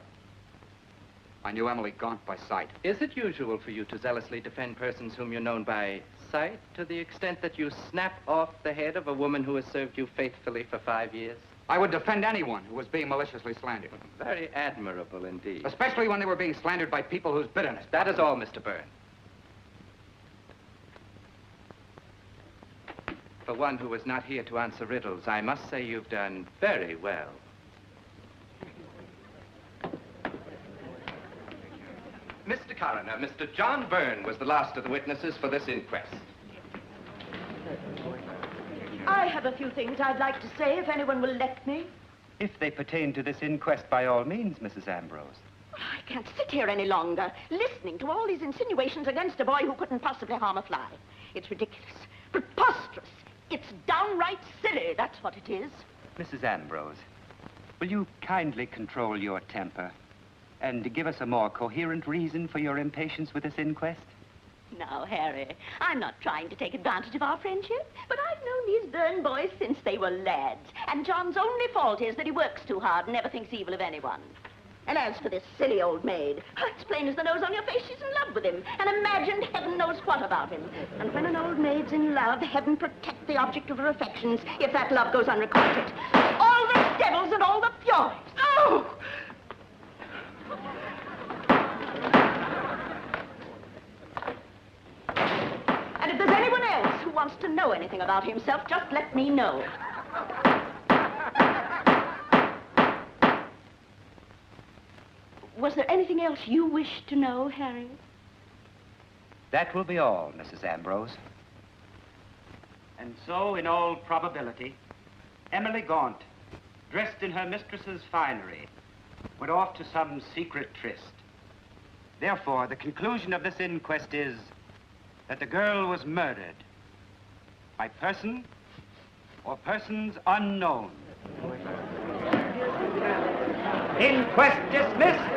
I knew Emily Gaunt by sight. Is it usual for you to zealously defend persons whom you're known by sight to the extent that you snap off the head of a woman who has served you faithfully for 5 years? I would defend anyone who was being maliciously slandered. Very admirable indeed. Especially when they were being slandered by people whose bitterness... That is all, Mr. Byrne. For one who was not here to answer riddles, I must say you've done very well. Mr. Coroner, Mr. John Byrne was the last of the witnesses for this inquest. I have a few things I'd like to say, if anyone will let me. If they pertain to this inquest, by all means, Mrs. Ambrose. I can't sit here any longer, listening to all these insinuations against a boy who couldn't possibly harm a fly. It's ridiculous, preposterous. It's downright silly, that's what it is. Mrs. Ambrose, will you kindly control your temper and give us a more coherent reason for your impatience with this inquest? Now, Harry, I'm not trying to take advantage of our friendship, but I've known these Byrne boys since they were lads. And John's only fault is that he works too hard and never thinks evil of anyone. And as for this silly old maid, it's plain as the nose on your face she's in love with him and imagined heaven knows what about him. And when an old maid's in love, heaven protect the object of her affections if that love goes unrequited. All the devils and all the furies. Oh! And if there's anyone else who wants to know anything about himself, just let me know. Was there anything else you wished to know, Harry? That will be all, Mrs. Ambrose. And so, in all probability, Emily Gaunt, dressed in her mistress's finery, went off to some secret tryst. Therefore, the conclusion of this inquest is that the girl was murdered by person or persons unknown. Inquest dismissed.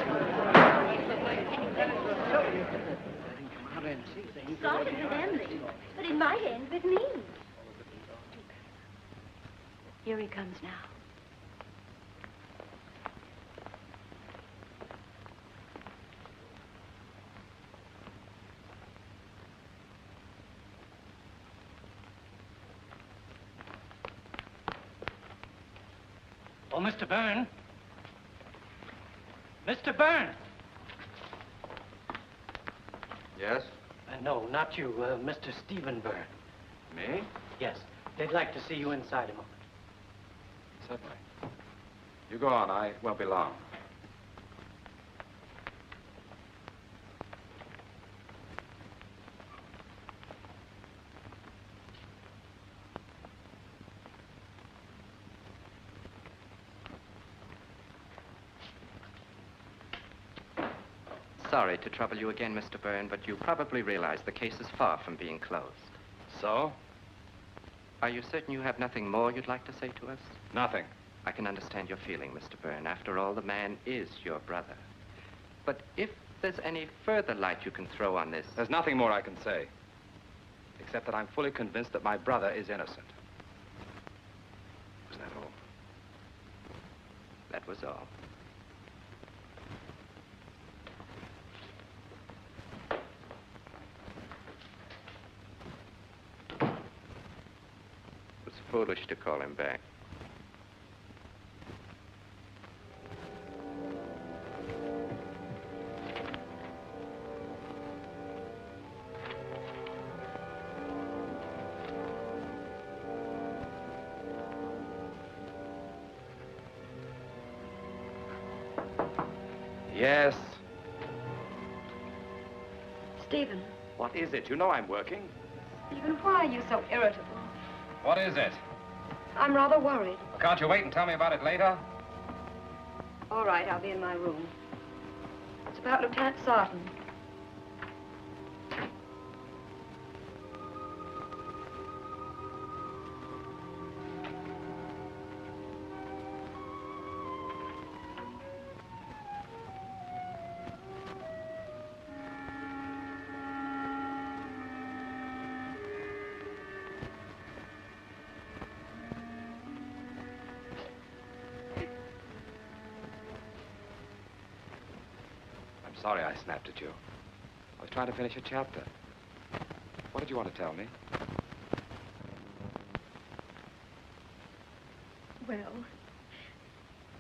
Started with Emily, but it might end with me. Here he comes now. Oh, Mr. Byrne. Mr. Byrne! Yes? No, not you, Mr. Stephen Byrne. Me? Yes, they'd like to see you inside a moment. Certainly. You go on. I won't be long. Sorry to trouble you again, Mr. Byrne, but you probably realize the case is far from being closed. So? Are you certain you have nothing more you'd like to say to us? Nothing. I can understand your feeling, Mr. Byrne. After all, the man is your brother. But if there's any further light you can throw on this... There's nothing more I can say, except that I'm fully convinced that my brother is innocent. Was that all? That was all. It was foolish to call him back. Yes. Stephen. What is it? You know I'm working. Stephen, why are you so irritable? What is it? I'm rather worried. Well, can't you wait and tell me about it later? All right, I'll be in my room. It's about Lieutenant Sarton. Sorry I snapped at you. I was trying to finish a chapter. What did you want to tell me? Well,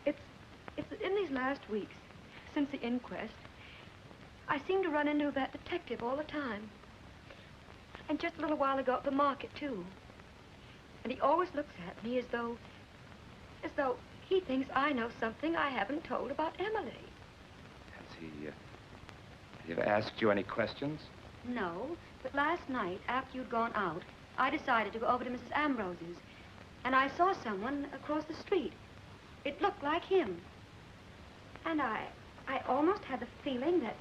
it's in these last weeks, since the inquest, I seem to run into that detective all the time. And just a little while ago at the market, too. And he always looks at me as though he thinks I know something I haven't told about Emily. Has he ever asked you any questions? No, but last night, after you'd gone out, I decided to go over to Mrs. Ambrose's. And I saw someone across the street. It looked like him. And I almost had the feeling that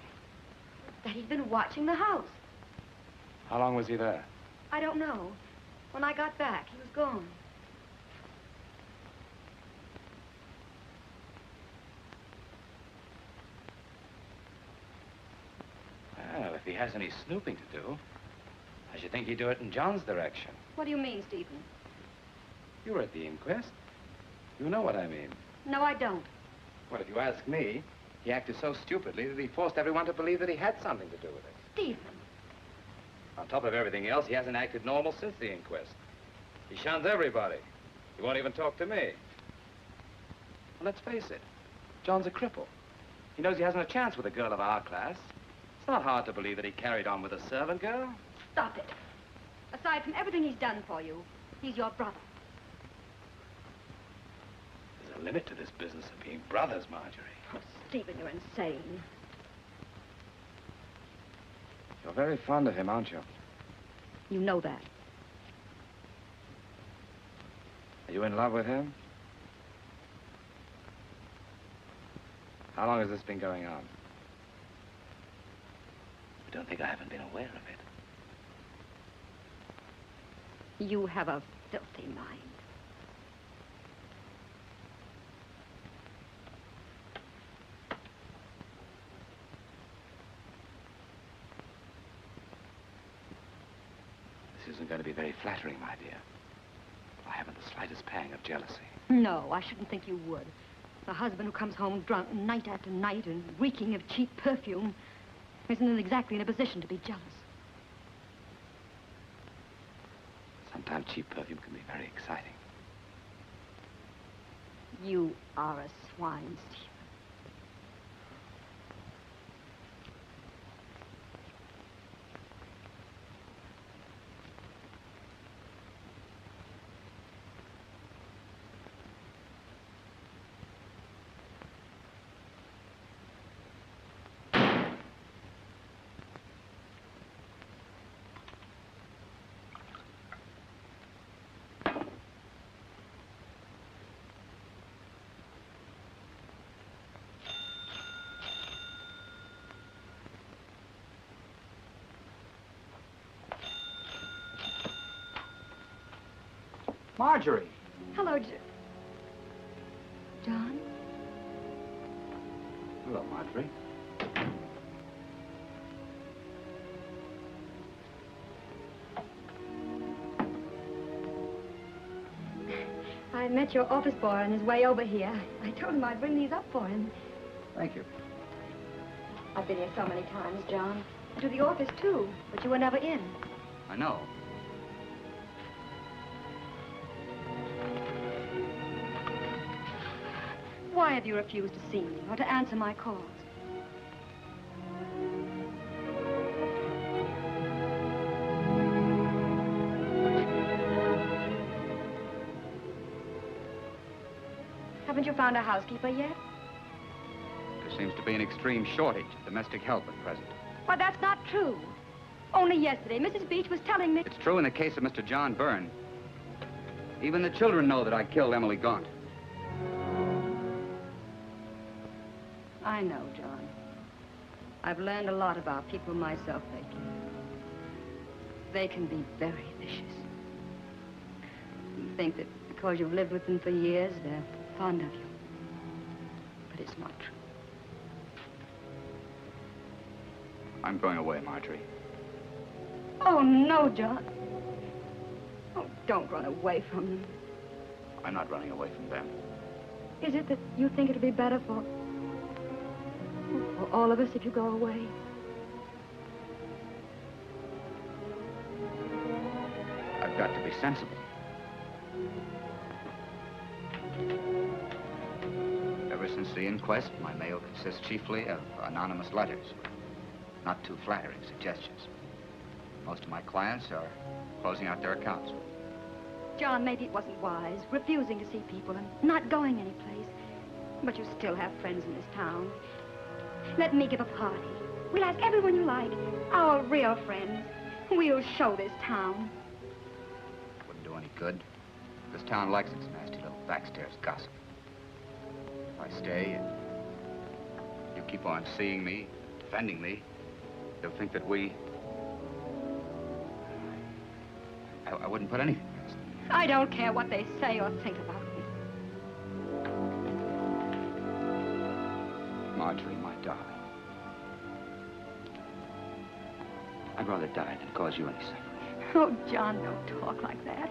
he'd been watching the house. How long was he there? I don't know. When I got back, he was gone. Well, if he has any snooping to do, I should think he'd do it in John's direction. What do you mean, Stephen? You were at the inquest. You know what I mean. No, I don't. Well, if you ask me, he acted so stupidly that he forced everyone to believe that he had something to do with it. Stephen. On top of everything else, he hasn't acted normal since the inquest. He shuns everybody. He won't even talk to me. Well, let's face it. John's a cripple. He knows he hasn't a chance with a girl of our class. It's not hard to believe that he carried on with a servant girl. Stop it. Aside from everything he's done for you, he's your brother. There's a limit to this business of being brothers, Marjorie. Oh, Stephen, you're insane. You're very fond of him, aren't you? You know that. Are you in love with him? How long has this been going on? I don't think I haven't been aware of it. You have a filthy mind. This isn't going to be very flattering, my dear. I haven't the slightest pang of jealousy. No, I shouldn't think you would. A husband who comes home drunk night after night and reeking of cheap perfume isn't exactly in a position to be jealous. Sometimes cheap perfume can be very exciting. You are a swine, Stephen. Marjorie. Hello, John. Hello, Marjorie. I met your office boy on his way over here. I told him I'd bring these up for him. Thank you. I've been here so many times, John. And to the office, too, but you were never in. I know. Why have you refused to see me or to answer my calls? Haven't you found a housekeeper yet? There seems to be an extreme shortage of domestic help at present. Why, that's not true. Only yesterday, Mrs. Beach was telling me... It's true in the case of Mr. John Byrne. Even the children know that I killed Emily Gaunt. I know, John. I've learned a lot about people myself lately. They can be very vicious. You think that because you've lived with them for years, they're fond of you. But it's not true. I'm going away, Marjorie. Oh, no, John. Oh, don't run away from them. I'm not running away from them. Is it that you think it'll be better for all of us if you go away? I've got to be sensible. Ever since the inquest, my mail consists chiefly of anonymous letters, not too flattering suggestions. Most of my clients are closing out their accounts. John, maybe it wasn't wise, refusing to see people and not going anyplace. But you still have friends in this town. Let me give a party. We'll ask everyone you like, our real friends. We'll show this town. Wouldn't do any good. This town likes its nasty little backstairs gossip. If I stay and you keep on seeing me, defending me, they'll think that I wouldn't put anything past them. I don't care what they say or think about me. Marjorie, my darling. I'd rather die than cause you any suffering. Oh, John, don't talk like that.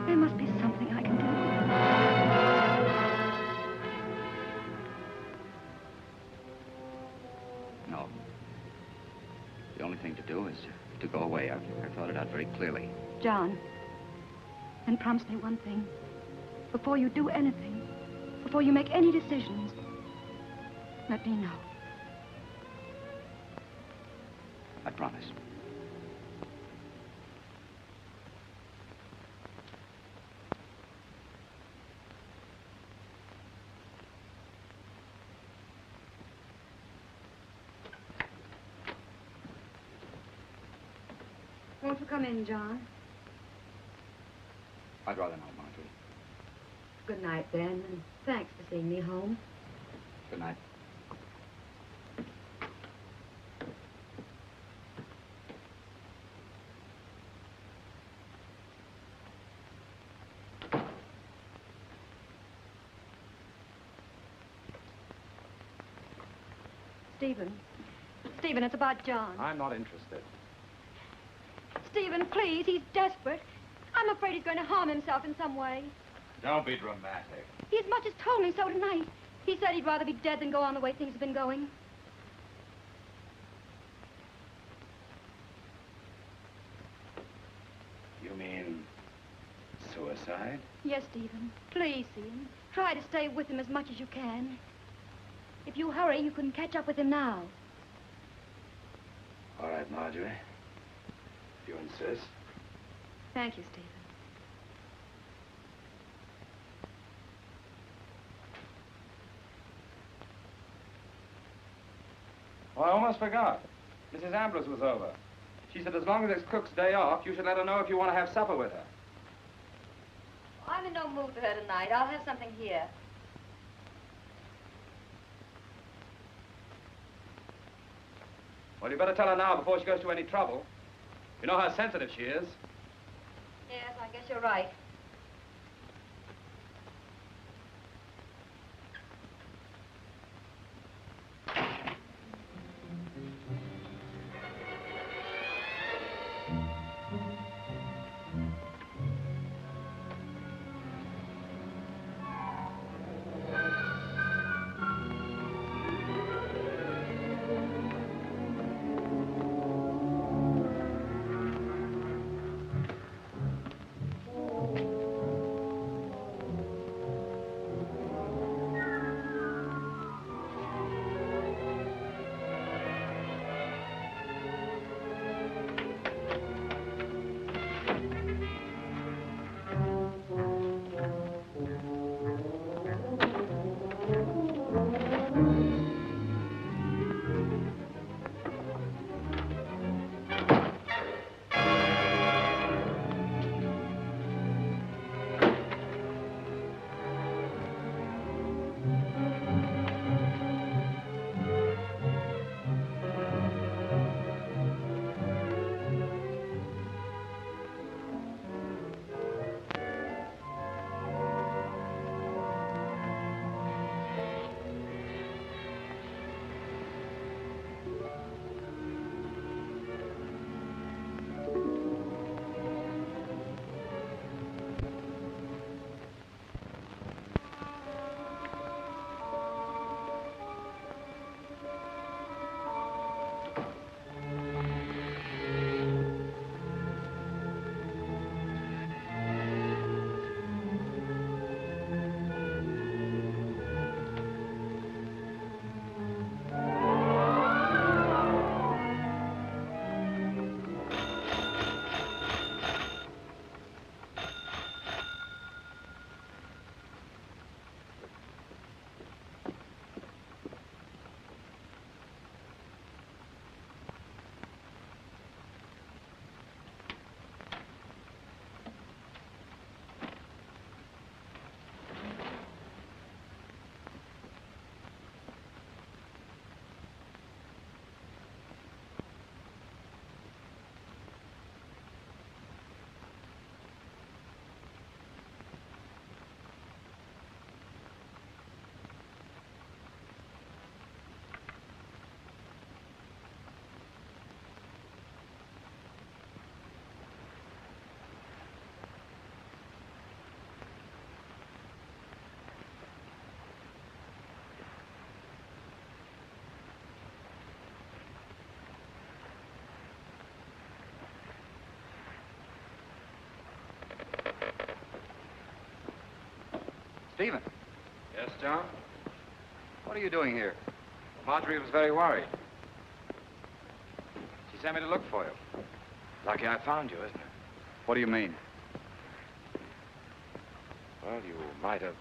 There must be something I can do. No. The only thing to do is to go away. I've thought it out very clearly. John, then promise me one thing. Before you do anything, before you make any decisions, let me know. I promise. Won't you come in, John? I'd rather not, Marjorie. Good night, then, and thanks for seeing me home. Good night. Stephen, it's about John. I'm not interested. Stephen, please, he's desperate. I'm afraid he's going to harm himself in some way. Don't be dramatic. He as much as told me so tonight. He said he'd rather be dead than go on the way things have been going. You mean suicide? Yes, Stephen. Please see him. Try to stay with him as much as you can. If you hurry, you can catch up with him now. All right, Marjorie. If you insist. Thank you, Stephen. Oh, I almost forgot. Mrs. Ambrose was over. She said as long as it's Cook's day off, you should let her know if you want to have supper with her. I'm in no mood for her tonight. I'll have something here. Well, you better tell her now before she goes to any trouble. You know how sensitive she is. Yes, I guess you're right. Stephen. Yes, John? What are you doing here? Marjorie was very worried. She sent me to look for you. Lucky I found you, isn't it? What do you mean? Well, you might have,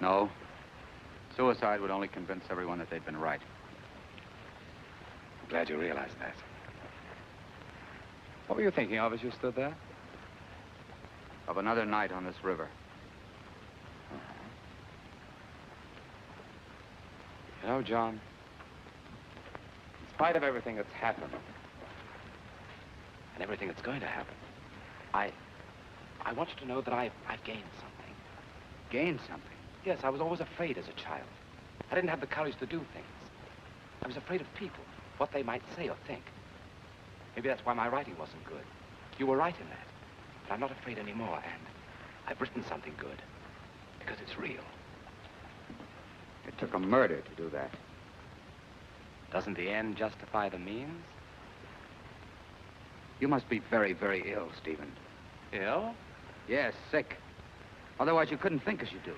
No. Suicide would only convince everyone that they'd been right. I'm glad you realized that. What were you thinking of as you stood there? Of another night on this river. You know, John, in spite of everything that's happened, and everything that's going to happen, I want you to know that I've gained something. Gained something? Yes, I was always afraid as a child. I didn't have the courage to do things. I was afraid of people, what they might say or think. Maybe that's why my writing wasn't good. You were right in that. But I'm not afraid anymore, and I've written something good. Because it's real. It took a murder to do that. Doesn't the end justify the means? You must be very, very ill, Stephen. Ill? Yes, sick. Otherwise you couldn't think as you do.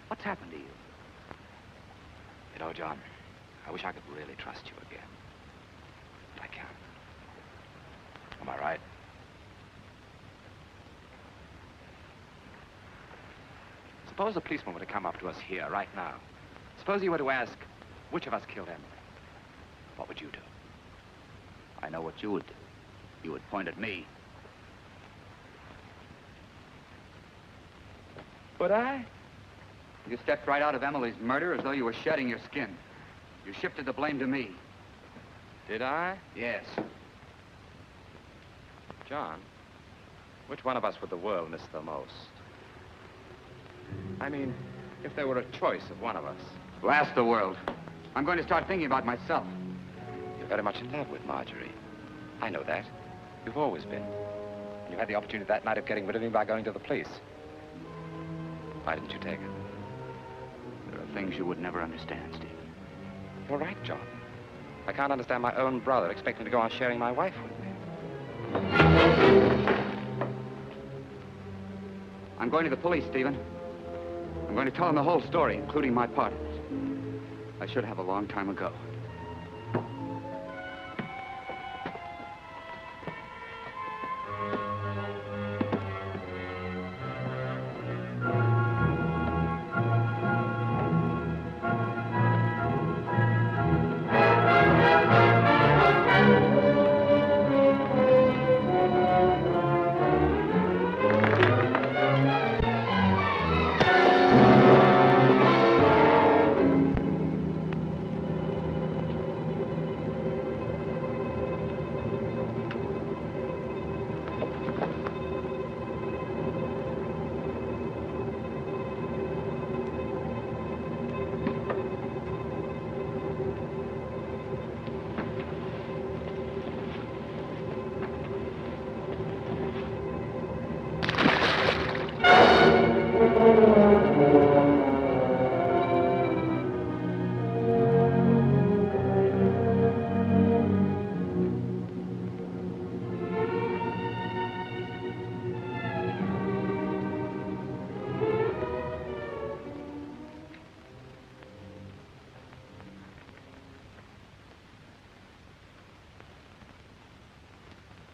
What's happened to you? You know, John, I wish I could really trust you again. But I can't. Am I right? Suppose a policeman were to come up to us here, right now. Suppose he were to ask, which of us killed Emily? What would you do? I know what you would do. You would point at me. Would I? You stepped right out of Emily's murder as though you were shedding your skin. You shifted the blame to me. Did I? Yes. John, which one of us would the world miss the most? I mean, if there were a choice of one of us. Blast the world. I'm going to start thinking about myself. You're very much in love with Marjorie. I know that. You've always been. And you had the opportunity that night of getting rid of him by going to the police. Why didn't you take it? There are things you would never understand, Steve. You're right, John. I can't understand my own brother expecting to go on sharing my wife with me. I'm going to the police, Stephen. I'm going to tell them the whole story, including my part in it. I should have a long time ago.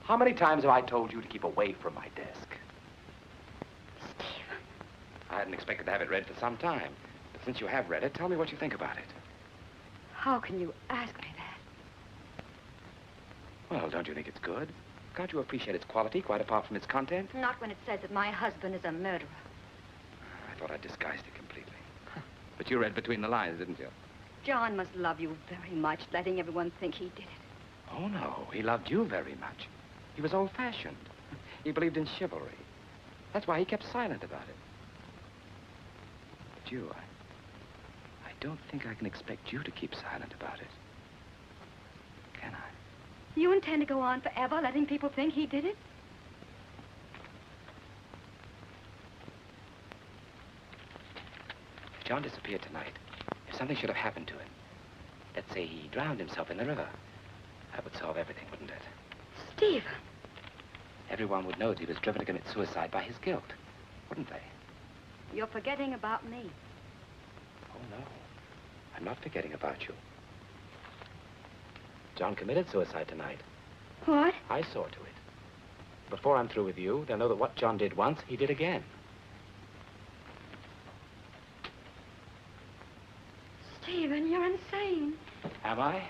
How many times have I told you to keep away from my desk? Stephen. I hadn't expected to have it read for some time. But since you have read it, tell me what you think about it. How can you ask me that? Well, don't you think it's good? Can't you appreciate its quality, quite apart from its content? Not when it says that my husband is a murderer. I thought I'd disguised it completely. But you read between the lines, didn't you? John must love you very much, letting everyone think he did it. Oh, no. He loved you very much. He was old-fashioned. He believed in chivalry. That's why he kept silent about it. But you, I don't think I can expect you to keep silent about it. Can I? You intend to go on forever letting people think he did it? If John disappeared tonight, if something should have happened to him, let's say he drowned himself in the river, that would solve everything, wouldn't it? Stephen. everyone would know that he was driven to commit suicide by his guilt, wouldn't they? You're forgetting about me. Oh, no. I'm not forgetting about you. John committed suicide tonight. What? I saw to it. Before I'm through with you, they'll know that what John did once, he did again. Stephen, you're insane. Am I?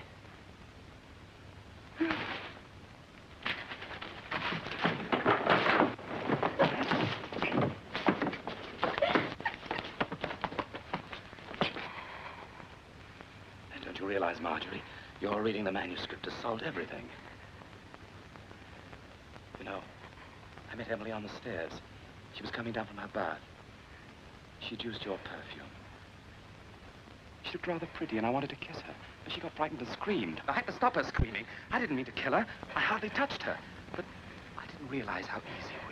Don't you realize, Marjorie, you're reading the manuscript to solve everything. You know, I met Emily on the stairs. She was coming down from her bath. She'd used your perfume. She looked rather pretty, and I wanted to kiss her. But she got frightened and screamed. I had to stop her screaming. I didn't mean to kill her. I hardly touched her. But I didn't realize how easy it